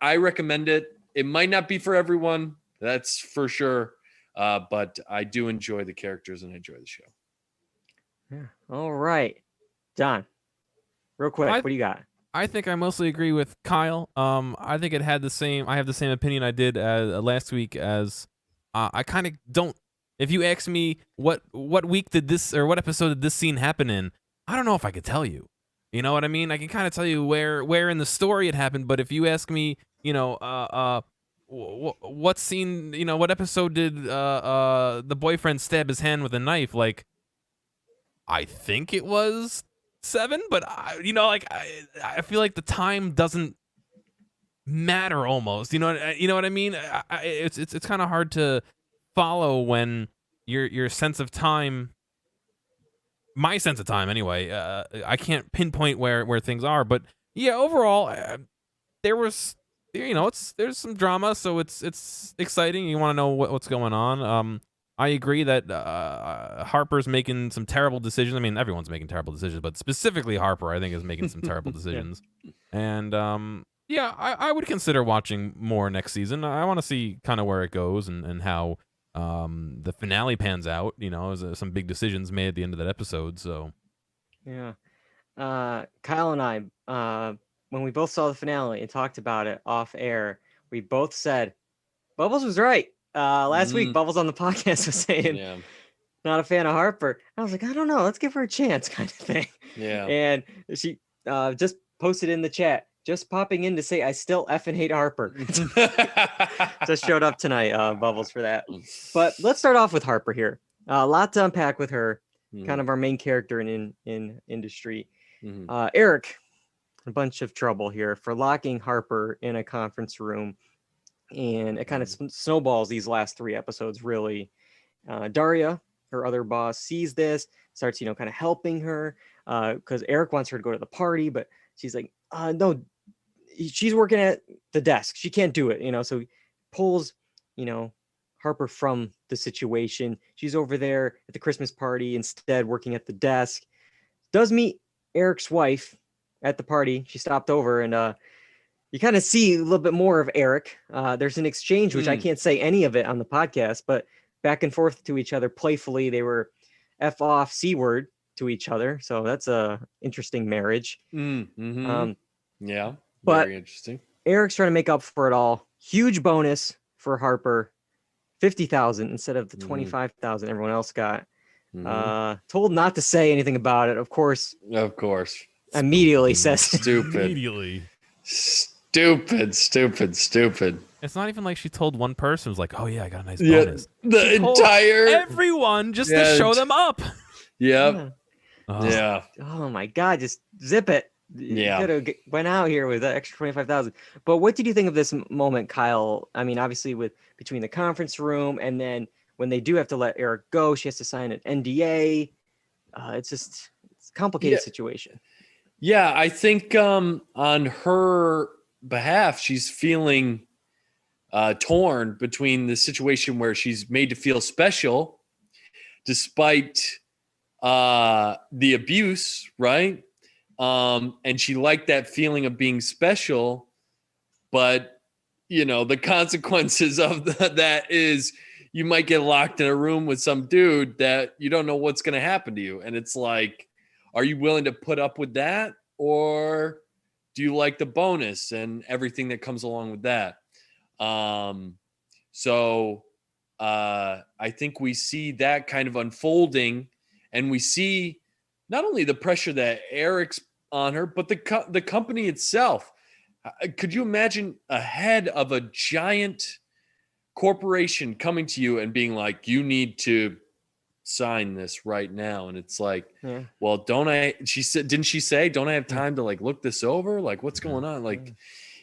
recommend it. It might not be for everyone, that's for sure. But I do enjoy the characters and I enjoy the show. Yeah. All right, Don. Real quick, what do you got? I think I mostly agree with Kyle. I think I have the same opinion I did last week. As I kind of don't. If you ask me what week did this, or what episode did this scene happen in, I don't know if I could tell you. You know what I mean? I can kind of tell you where in the story it happened, but if you ask me, what scene, what episode did the boyfriend stab his hand with a knife? Like, I think it was 7, but I feel like the time doesn't matter almost. You know what I mean? It's kind of hard to follow when your sense of time, my sense of time anyway, I can't pinpoint where things are. But yeah, overall, there's some drama, so it's exciting. You want to know what's going on. I agree that Harper's making some terrible decisions. I mean, everyone's making terrible decisions, but specifically Harper, I think, is making some terrible decisions. And I would consider watching more next season. I want to see kind of where it goes and how the finale pans out. Some big decisions made at the end of that episode. So yeah, Kyle and I, when we both saw the finale and talked about it off air, we both said Bubbles was right. Last week, Bubbles on the podcast was saying not a fan of Harper. I was like, I don't know, let's give her a chance, kind of thing. Yeah. And she just posted in the chat, just popping in to say I still effing hate Harper. Just showed up tonight, Bubbles, for that. But let's start off with Harper here. A lot to unpack with her. Kind of our main character in Industry. Eric, a bunch of trouble here for locking Harper in a conference room. And it kind of snowballs these last 3 episodes, really. Daria, her other boss, sees this, starts, kind of helping her because Eric wants her to go to the party, but she's like, no, she's working at the desk. She can't do it, so he pulls, Harper from the situation. She's over there at the Christmas party instead, working at the desk. Does meet Eric's wife at the party. She stopped over, and you kind of see a little bit more of Eric. There's an exchange, which I can't say any of it on the podcast, but back and forth to each other playfully. They were F off C word to each other. So that's a interesting marriage. Yeah. But very interesting. Eric's trying to make up for it all. Huge bonus for Harper, 50,000 instead of the 25,000 everyone else got. Told not to say anything about it. Of course. Immediately says stupid. Immediately. Stupid. It's not even like she told one person. It was like, oh yeah, I got a nice bonus. The entire everyone just to show them up. Yep. Yeah. Oh my God, just zip it. Yeah. You could have went out here with that extra 25,000. But what did you think of this moment, Kyle? I mean, obviously between the conference room and then when they do have to let Eric go, she has to sign an NDA. It's a complicated situation. Yeah, I think on her behalf, she's feeling torn between the situation where she's made to feel special despite the abuse, right? And she liked that feeling of being special, but the consequences of that is you might get locked in a room with some dude that you don't know what's going to happen to you. And it's like, are you willing to put up with that? Or do you like the bonus and everything that comes along with that? So I think we see that kind of unfolding, and we see not only the pressure that Eric's on her, but the company itself. Could you imagine a head of a giant corporation coming to you and being like, you need to sign this right now? And it's like, well, didn't she say, don't I have time to like look this over? Like, what's going on? Like,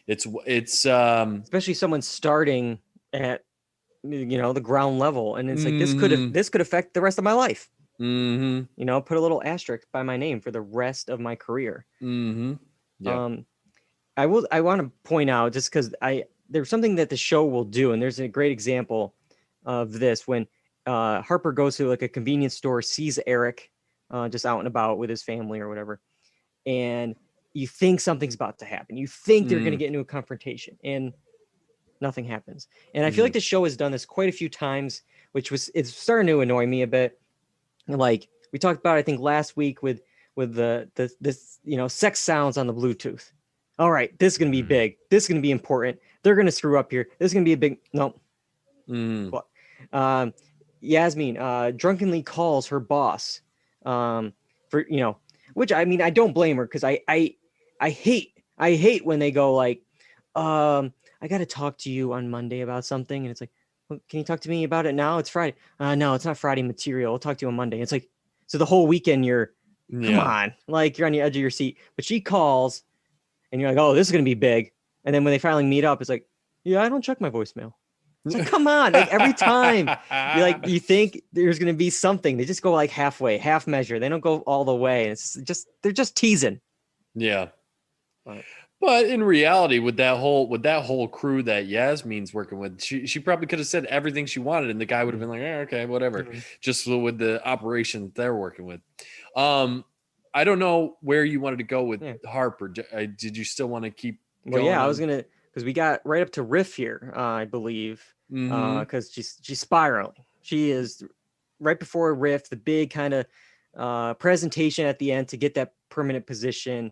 it's especially someone starting at the ground level, and it's like this could affect the rest of my life. Put a little asterisk by my name for the rest of my career. Yep. I want to point out, just because there's something that the show will do, and there's a great example of this when Harper goes to like a convenience store, sees Eric just out and about with his family or whatever, and you think something's about to happen. You think they're going to get into a confrontation, and nothing happens. And I feel like the show has done this quite a few times, it's starting to annoy me a bit. Like we talked about, I think last week with this sex sounds on the Bluetooth. All right, this is going to be big. This is going to be important. They're going to screw up here. This is going to be a big no. Yasmin drunkenly calls her boss for which I mean I don't blame her, because I hate when they go like I got to talk to you on Monday about something, and it's like, well, can you talk to me about it now? It's Friday. No, it's not Friday material. I'll talk to you on Monday. It's like, so the whole weekend come on, like you're on the edge of your seat. But she calls, and you're like, oh, this is gonna be big. And then when they finally meet up, it's like, yeah, I don't check my voicemail. It's like, come on, like every time you think there's gonna be something, they just go like halfway, half measure. They don't go all the way. It's just they're just teasing. Yeah. But in reality, with that whole crew that Yasmin's working with, she probably could have said everything she wanted, and the guy would have been like, okay, whatever. Just with the operation that they're working with. I don't know where you wanted to go with Harper. Did you still want to keep going? I was gonna, because we got right up to Riff here, I believe, because she's spiraling. She is right before Riff, the big kind of presentation at the end to get that permanent position.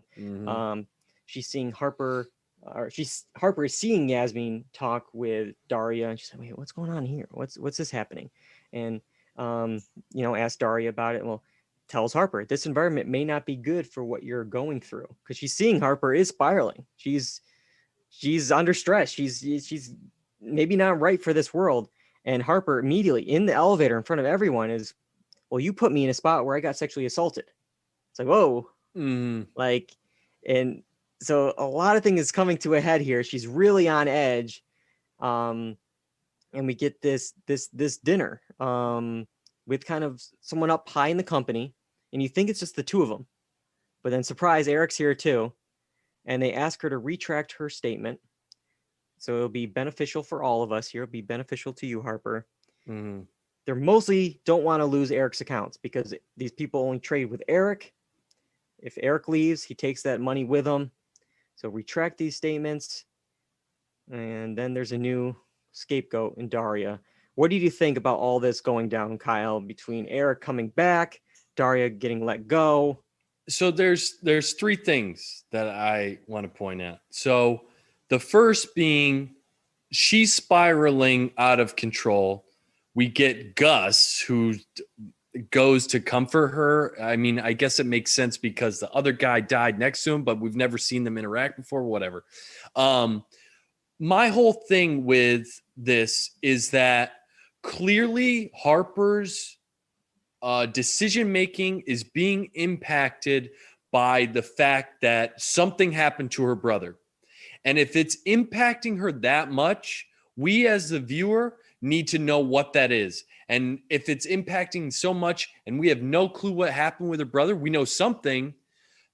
She's seeing Harper is seeing Yasmin talk with Daria, and she's like, wait, what's going on here? What's this happening? And ask Daria about it. Well, tells Harper this environment may not be good for what you're going through, because she's seeing Harper is spiraling. She's under stress. She's maybe not right for this world. And Harper immediately in the elevator in front of everyone is, well, you put me in a spot where I got sexually assaulted. It's like, whoa, like, and so a lot of things is coming to a head here. She's really on edge. And we get this dinner with kind of someone up high in the company, and you think it's just the two of them, but then surprise, Eric's here too. And they ask her to retract her statement. So it'll be beneficial for all of us here. It'll be beneficial to you, Harper. Mhm. They're mostly don't want to lose Eric's accounts because these people only trade with Eric. If Eric leaves, he takes that money with him. So retract these statements. And then there's a new scapegoat in Daria. What do you think about all this going down, Kyle, between Eric coming back, Daria getting let go? So there's three things that I want to point out. So the first being she's spiraling out of control. We get Gus, who goes to comfort her. I mean, I guess it makes sense because the other guy died next to him, but we've never seen them interact before, whatever. My whole thing with this is that clearly Harper's decision making is being impacted by the fact that something happened to her brother. And if it's impacting her that much, we as the viewer need to know what that is. And if it's impacting so much and we have no clue what happened with her brother, we know something,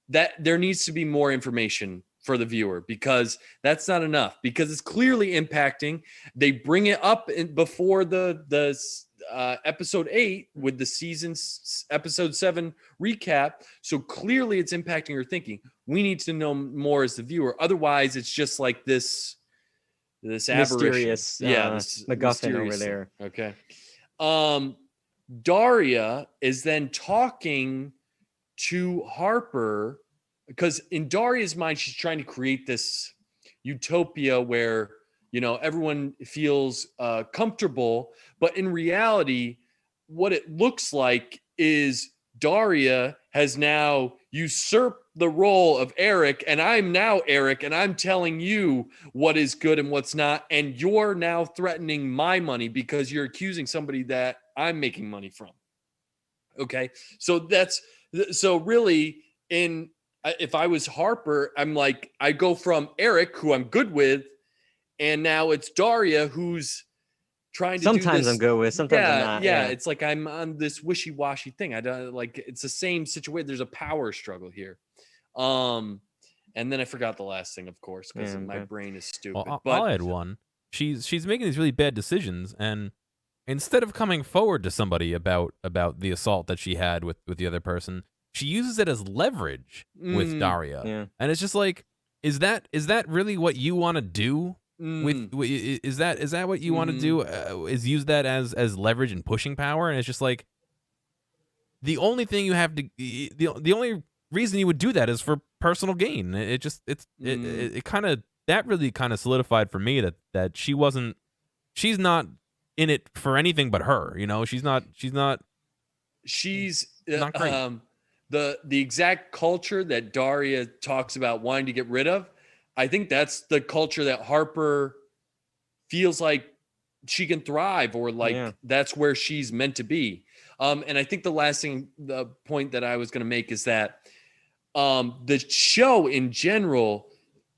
that there needs to be more information for the viewer, because that's not enough, because it's clearly impacting. They bring it up before the episode 8 with the season's episode 7 recap. So clearly it's impacting her thinking. We need to know more as the viewer. Otherwise it's just like this Mysterious, aberration. This MacGuffin over mysterious there. thing. Okay. Daria is then talking to Harper, because in Daria's mind, she's trying to create this utopia where, everyone feels comfortable. But in reality, what it looks like is Daria has now usurped the role of Eric, and I'm now Eric, and I'm telling you what is good and what's not, and you're now threatening my money because you're accusing somebody that I'm making money from. Okay, so really, if I was Harper, I'm like, I go from Eric, who I'm good with, and now it's Daria who's trying to sometimes do this. I'm good with, sometimes I'm not. Yeah, it's like I'm on this wishy-washy thing. I don't like, it's the same situation. There's a power struggle here. And then I forgot the last thing, of course, because my brain is stupid. Well, but I'll add one. She's making these really bad decisions, and instead of coming forward to somebody about the assault that she had with the other person, she uses it as leverage with Daria. Yeah. And it's just like, is that really what you want to do? Is that what you want to do? Is use that as leverage and pushing power? And it's just like, the only thing you have to, the only reason you would do that is for personal gain. It kind of, that really kind of solidified for me that she's not in it for anything but her. She's not great. The exact culture that Daria talks about wanting to get rid of, I think that's the culture that Harper feels like she can thrive, or that's where she's meant to be. And I think the point that I was going to make is that the show in general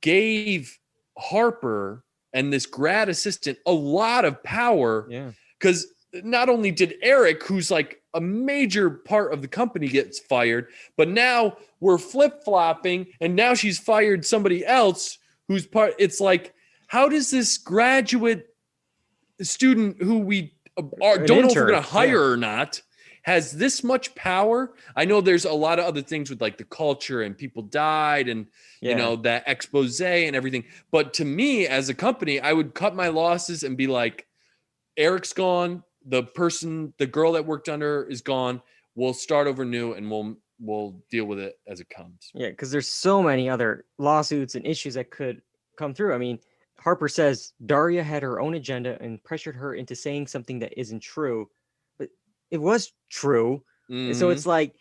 gave Harper and this grad assistant a lot of power. Yeah. Because not only did Eric, who's like a major part of the company, gets fired, but now we're flip-flopping, and now she's fired somebody else who's part. It's like, how does this graduate student who we don't know if we're going to hire or not has this much power? I know there's a lot of other things with like the culture and people died and that expose and everything. But to me, as a company, I would cut my losses and be like, Eric's gone. The girl that worked under is gone. We'll start over new, and we'll deal with it as it comes. Yeah, because there's so many other lawsuits and issues that could come through. I mean, Harper says Daria had her own agenda and pressured her into saying something that isn't true, but it was true. And so it's like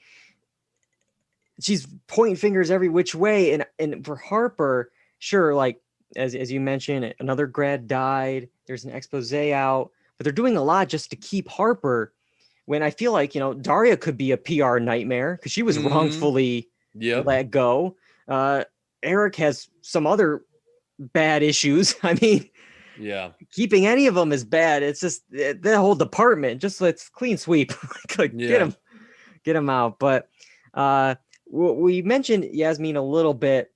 she's pointing fingers every which way. And for Harper, sure, like as you mentioned, another grad died. There's an expose out. But they're doing a lot just to keep Harper, when I feel like, Daria could be a PR nightmare because she was wrongfully let go. Eric has some other bad issues. I mean, keeping any of them is bad. It's just the whole department. Just let's clean sweep. Get him out. But we mentioned Yasmin a little bit,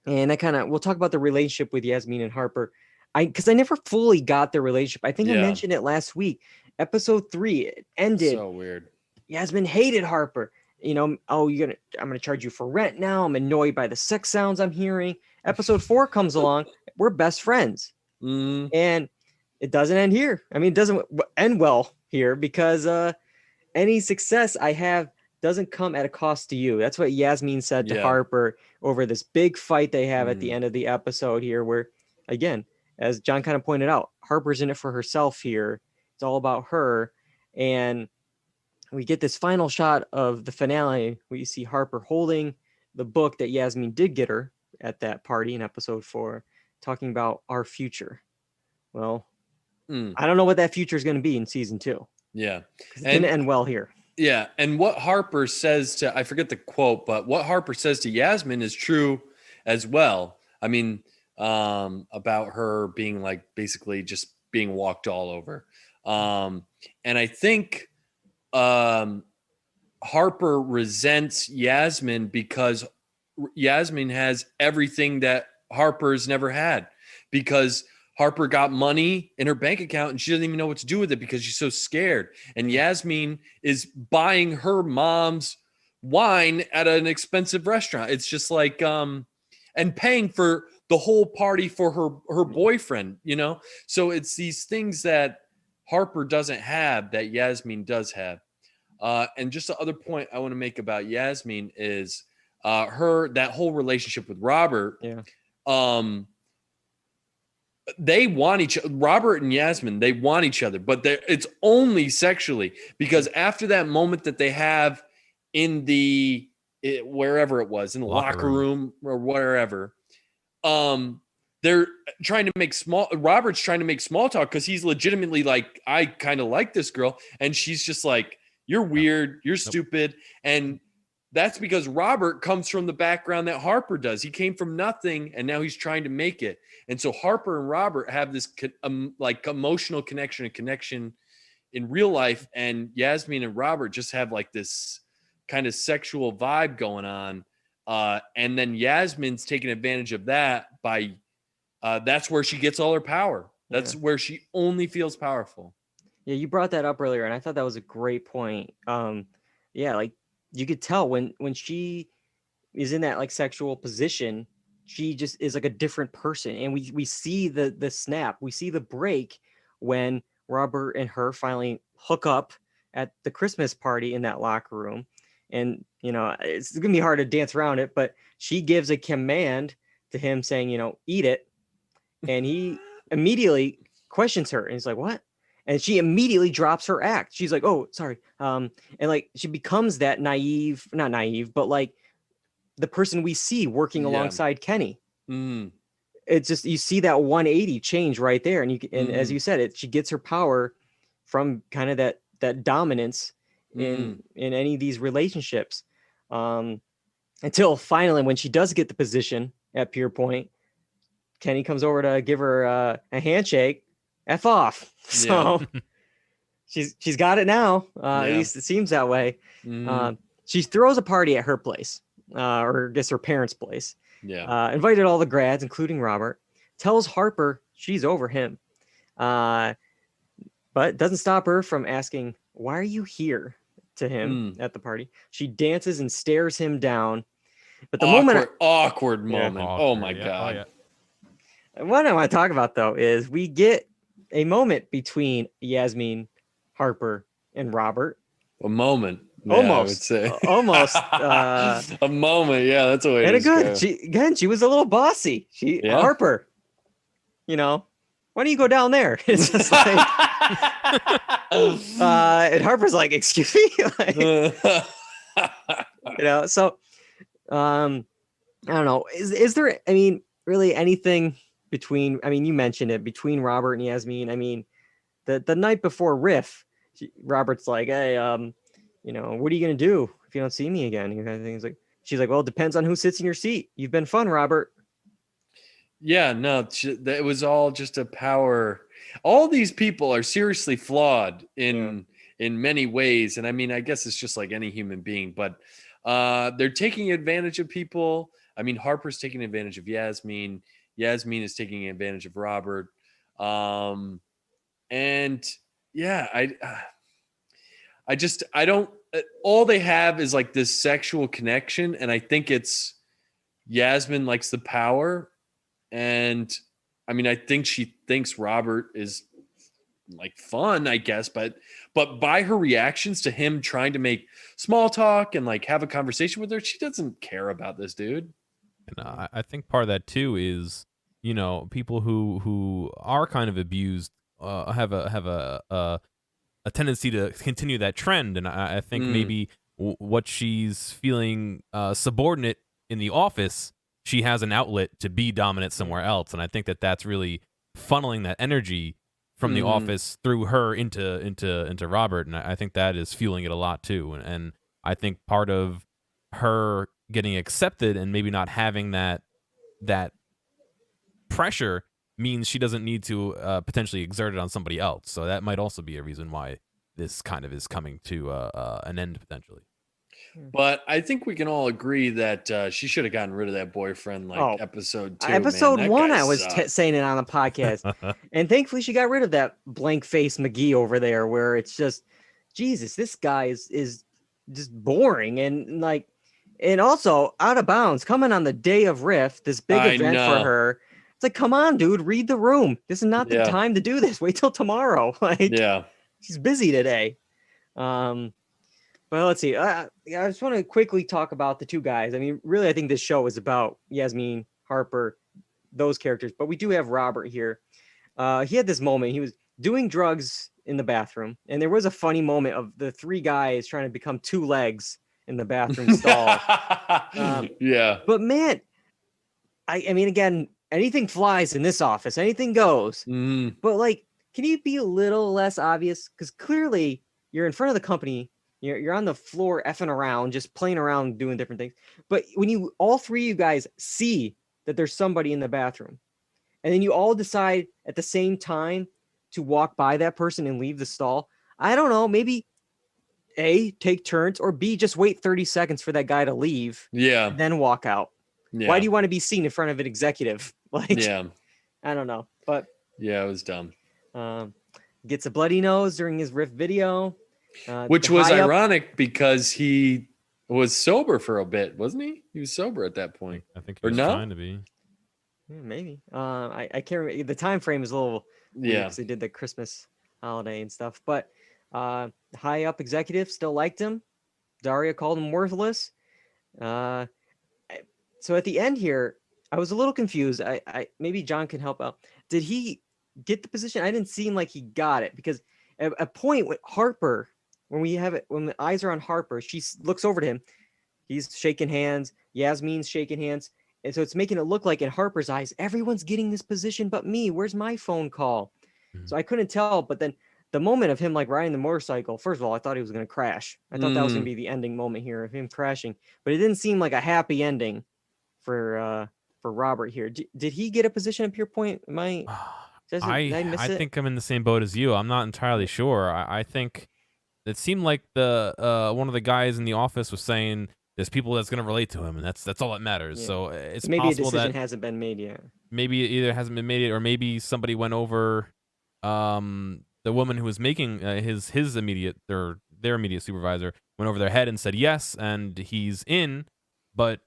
and we'll talk about the relationship with Yasmin and Harper. Because I never fully got the relationship. I think I mentioned it last week. Episode 3 it ended. So weird. Yasmin hated Harper. I'm gonna charge you for rent now. I'm annoyed by the sex sounds I'm hearing. Episode 4 comes along. We're best friends. Mm. And it doesn't end here. I mean, it doesn't end well here because any success I have doesn't come at a cost to you. That's what Yasmin said to Harper over this big fight they have at the end of the episode here, where, again, as John kind of pointed out, Harper's in it for herself here. It's all about her. And we get this final shot of the finale where you see Harper holding the book that Yasmin did get her at that party in episode 4, talking about our future. Well, I don't know what that future is going to be in season 2. Yeah. It didn't end well here. Yeah. And what Harper says to, I forget the quote, but what Harper says to Yasmin is true as well. I mean, about her being like basically just being walked all over. And I think Harper resents Yasmin because Yasmin has everything that Harper's never had, because Harper got money in her bank account and she doesn't even know what to do with it because she's so scared. And Yasmin is buying her mom's wine at an expensive restaurant. It's just like, and paying for the whole party for her boyfriend, So it's these things that Harper doesn't have that Yasmin does have. And just the other point I want to make about Yasmin is that whole relationship with Robert. Yeah. They want each other. Robert and Yasmin, they want each other, but it's only sexually, because after that moment that they have in wherever it was, in the locker room or wherever, they're trying to make Robert's trying to make small talk because he's legitimately like, I kind of like this girl. And she's just like, you're weird, you're stupid. And that's because Robert comes from the background that Harper does. He came from nothing and now he's trying to make it. And so Harper and Robert have this like emotional connection in real life. And Yasmin and Robert just have like this kind of sexual vibe going on. And then Yasmin's taking advantage of that by that's where she gets all her power. That's where she only feels powerful. Yeah, you brought that up earlier, and I thought that was a great point. Like you could tell when she is in that like sexual position, she just is like a different person. And we see the snap, we see the break when Robert and her finally hook up at the Christmas party in that locker room. And, it's going to be hard to dance around it, but she gives a command to him saying, eat it. And he immediately questions her. And he's like, what? And she immediately drops her act. She's like, oh, sorry. And like, she becomes that not naive, but like the person we see working alongside Kenny. It's just, you see that 180 change right there. And as you said, she gets her power from kind of that dominance in any of these relationships, until finally, when she does get the position at Pierpoint, Kenny comes over to give her a handshake. F off. So she's got it now. At least it seems that way. She throws a party at her place, or I guess her parents' place. Invited all the grads, including Robert. Tells Harper she's over him, but doesn't stop her from asking, "Why are you here?" to him at the party. She dances and stares him down. But the awkward moment. Oh my God. What I want to talk about though is we get a moment between Yasmin, Harper, and Robert. A moment. Almost. I would say. Almost. A moment. Yeah, that's a way to describe it. She was a little bossy. Harper, why don't you go down there? It's just like, and Harper's like, excuse me? So, I don't know. Is there, really anything between, you mentioned it, between Robert and Yasmin? The night before Riff, Robert's like, hey, what are you going to do if you don't see me again? She's like, well, it depends on who sits in your seat. You've been fun, Robert. Yeah, no, it was all just a power. All these people are seriously flawed in many ways. And I guess it's just like any human being, but they're taking advantage of people. Harper's taking advantage of Yasmin. Yasmin is taking advantage of Robert. And yeah, I don't. All they have is like this sexual connection, and I think it's Yasmin likes the power, and I mean, I think she thinks Robert is like fun, I guess, but by her reactions to him trying to make small talk and like have a conversation with her, she doesn't care about this dude. And I think part of that too is, you know, people who are kind of abused have a tendency to continue that trend, and I think maybe what she's feeling subordinate in the office, she has an outlet to be dominant somewhere else, and I think that that's really funneling that energy from the office through her into Robert, and I think that is fueling it a lot too, and I think part of her getting accepted and maybe not having that pressure means she doesn't need to potentially exert it on somebody else. So that might also be a reason why this kind of is coming to an end potentially. But I think we can all agree that she should have gotten rid of that boyfriend like episode 2. Episode man. 1, I was saying it on the podcast. And thankfully she got rid of that blank face McGee over there where it's just, Jesus, this guy is just boring. And also out of bounds, coming on the day of Rift, this big event for her. It's like, come on, dude, read the room. This is not the time to do this. Wait till tomorrow. She's busy today. Well, let's see. I just want to quickly talk about the two guys. I mean, really, I think this show is about Yasmin, Harper, those characters. But we do have Robert here. He had this moment. He was doing drugs in the bathroom. And there was a funny moment of the three guys trying to become two legs in the bathroom stall. But man, I mean, again, anything flies in this office. Anything goes. But like, can you be a little less obvious? Because clearly you're in front of the company. You're on the floor effing around, just playing around, doing different things. But when all three of you guys see that there's somebody in the bathroom, and then you all decide at the same time to walk by that person and leave the stall, I don't know, maybe A, take turns, or B, just wait 30 seconds for that guy to leave. And then walk out. Why do you want to be seen in front of an executive? I don't know. But it was dumb. Gets a bloody nose during his Rift video. Which was ironic because he was sober for a bit, wasn't he? He was sober at that point. I think he was trying to be. Maybe. I can't remember. The time frame is a little weird because they did the Christmas holiday and stuff. But high up executive still liked him. Daria called him worthless. So at the end here, I was a little confused. I maybe John can help out. Did he get the position? I didn't seem like he got it because at a point with Harper, when the eyes are on Harper, she looks over to him. He's shaking hands. Yasmin's shaking hands. And so it's making it look like in Harper's eyes, everyone's getting this position but me. Where's my phone call? So I couldn't tell. But then the moment of him like riding the motorcycle, first of all, I thought he was going to crash. I thought that was going to be the ending moment here of him crashing. But it didn't seem like a happy ending for Robert here. Did he get a position up your point? Did I miss it? think I'm in the same boat as you. I'm not entirely sure. I think it seemed like the one of the guys in the office was saying there's people that's going to relate to him, and that's all that matters. So it's maybe possible a decision that hasn't been made yet. Maybe it either hasn't been made yet, or maybe somebody went over the woman who was making his immediate or their immediate supervisor went over their head and said yes, and he's in, but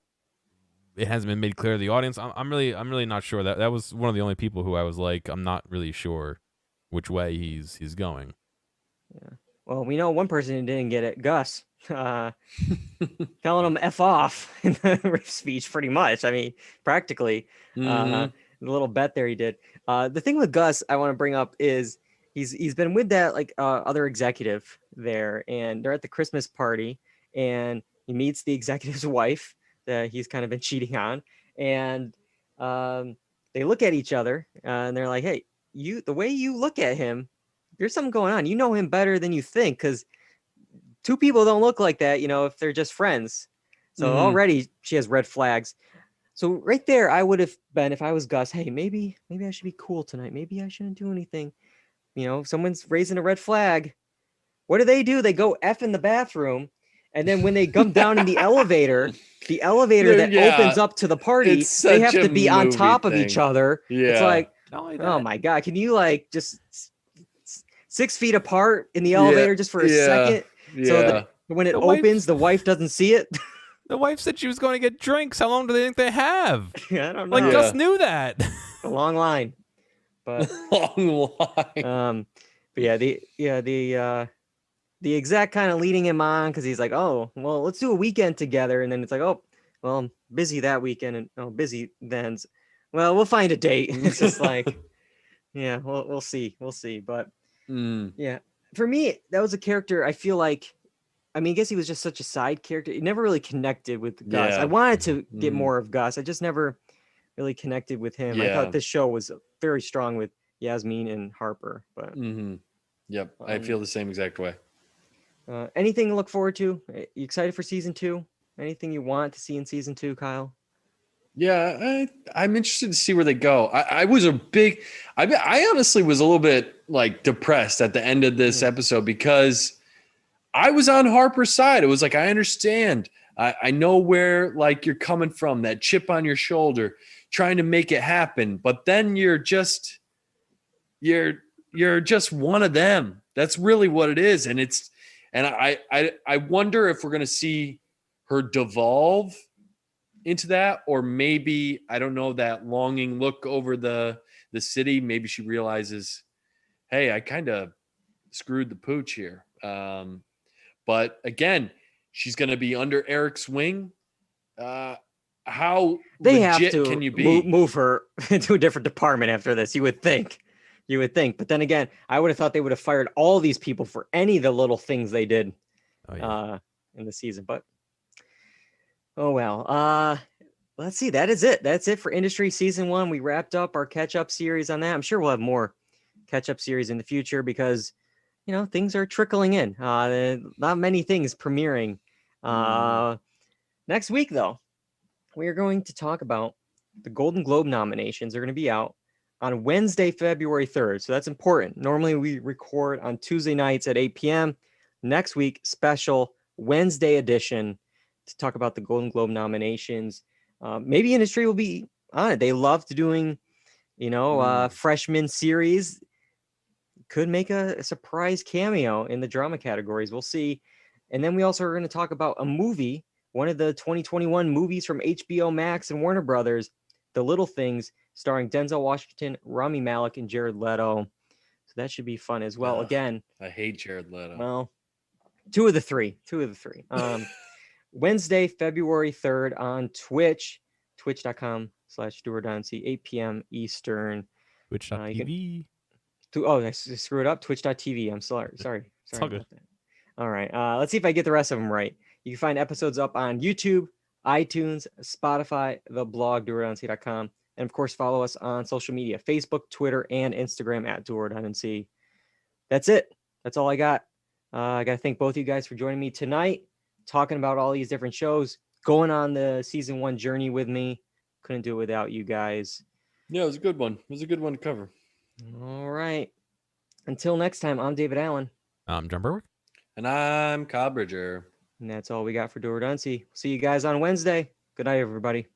it hasn't been made clear to the audience. I'm really not sure. That was one of the only people who I was like, I'm not really sure which way he's going. Yeah. Well, we know one person who didn't get it, Gus, telling him F off in the speech, pretty much. I mean, practically. The little bet there he did. The thing with Gus I want to bring up is he's been with that like other executive there, and they're at the Christmas party, and he meets the executive's wife that he's kind of been cheating on, and they look at each other and they're like, hey, the way you look at him, there's something going on. You know him better than you think, because two people don't look like that, if they're just friends. So already she has red flags. So right there, I would have been, if I was Gus, hey, maybe I should be cool tonight. Maybe I shouldn't do anything. If someone's raising a red flag, what do? They go F in the bathroom. And then when they come down in the elevator that opens up to the party, they have to be on top of each other. It's like, oh my God, can you like just 6 feet apart in the Yeah, elevator just for a second. So Yeah. that when it The wife- opens, the wife doesn't see it. The wife said she was going to get drinks. How long do they think they have? I don't know. Like Yeah. Gus knew that. A long line. But Long line. but yeah, the exec kind of leading him on because he's like, oh, well, let's do a weekend together. And then it's like, oh, well, I'm busy that weekend and busy then. Well, we'll find a date. It's just like, yeah, we'll see. We'll see. But yeah, for me, that was a character I feel like, I mean, I guess he was just such a side character. He never really connected with Gus. Yeah. I wanted to get more of Gus. I just never really connected with him. I Yeah. thought this show was very strong with Yasmin and Harper. But Yep. I feel the same exact way. anything to look forward to? You excited for season 2? Anything you want to see in season 2, Kyle? Yeah, I'm interested to see where they go. I was I honestly was a little bit like depressed at the end of this episode because I was on Harper's side. It was like, I understand. I know where like you're coming from, that chip on your shoulder, trying to make it happen. But then you're just one of them. That's really what it is. And I wonder if we're going to see her devolve into that, or maybe, I don't know, that longing look over the city. Maybe she realizes, hey, I kind of screwed the pooch here. But again, she's going to be under Eric's wing. How They legit have to can you be? move her into a different department after this. You would think. But then again, I would have thought they would have fired all these people for any of the little things they did in the season. But oh well. Let's see. That is it. That's it for Industry Season 1. We wrapped up our catch-up series on that. I'm sure we'll have more catch-up series in the future because, things are trickling in. Not many things premiering. Next week, though, we are going to talk about the Golden Globe nominations. They're going to be out on Wednesday, February 3rd. So that's important. Normally, we record on Tuesday nights at 8 p.m. Next week, special Wednesday edition to talk about the Golden Globe nominations. Maybe Industry will be on it. They loved doing, freshman series. Could make a surprise cameo in the drama categories. We'll see. And then we also are going to talk about a movie, one of the 2021 movies from HBO Max and Warner Brothers, The Little Things, starring Denzel Washington, Rami Malek, and Jared Leto. So that should be fun as well. Again, I hate Jared Leto. Well, two of the three. Wednesday, February 3rd on Twitch, twitch.com/Dual Redundancy, 8 p.m. Eastern. Twitch.tv. I screwed it up. Twitch.tv. I'm sorry. It's all good. About that. All right. Let's see if I get the rest of them right. You can find episodes up on YouTube, iTunes, Spotify, the blog, dualredundancy.com. And of course, follow us on social media, Facebook, Twitter, and Instagram at Dual Redundancy. That's it. That's all I got. I got to thank both of you guys for joining me tonight, talking about all these different shows, going on the season 1 journey with me. Couldn't do it without you guys. Yeah, it was a good one. It was a good one to cover. All right. Until next time, I'm David Allen. I'm John Berwick. And I'm Kyle Bridger. And that's all we got for Dual Redundancy. See you guys on Wednesday. Good night, everybody.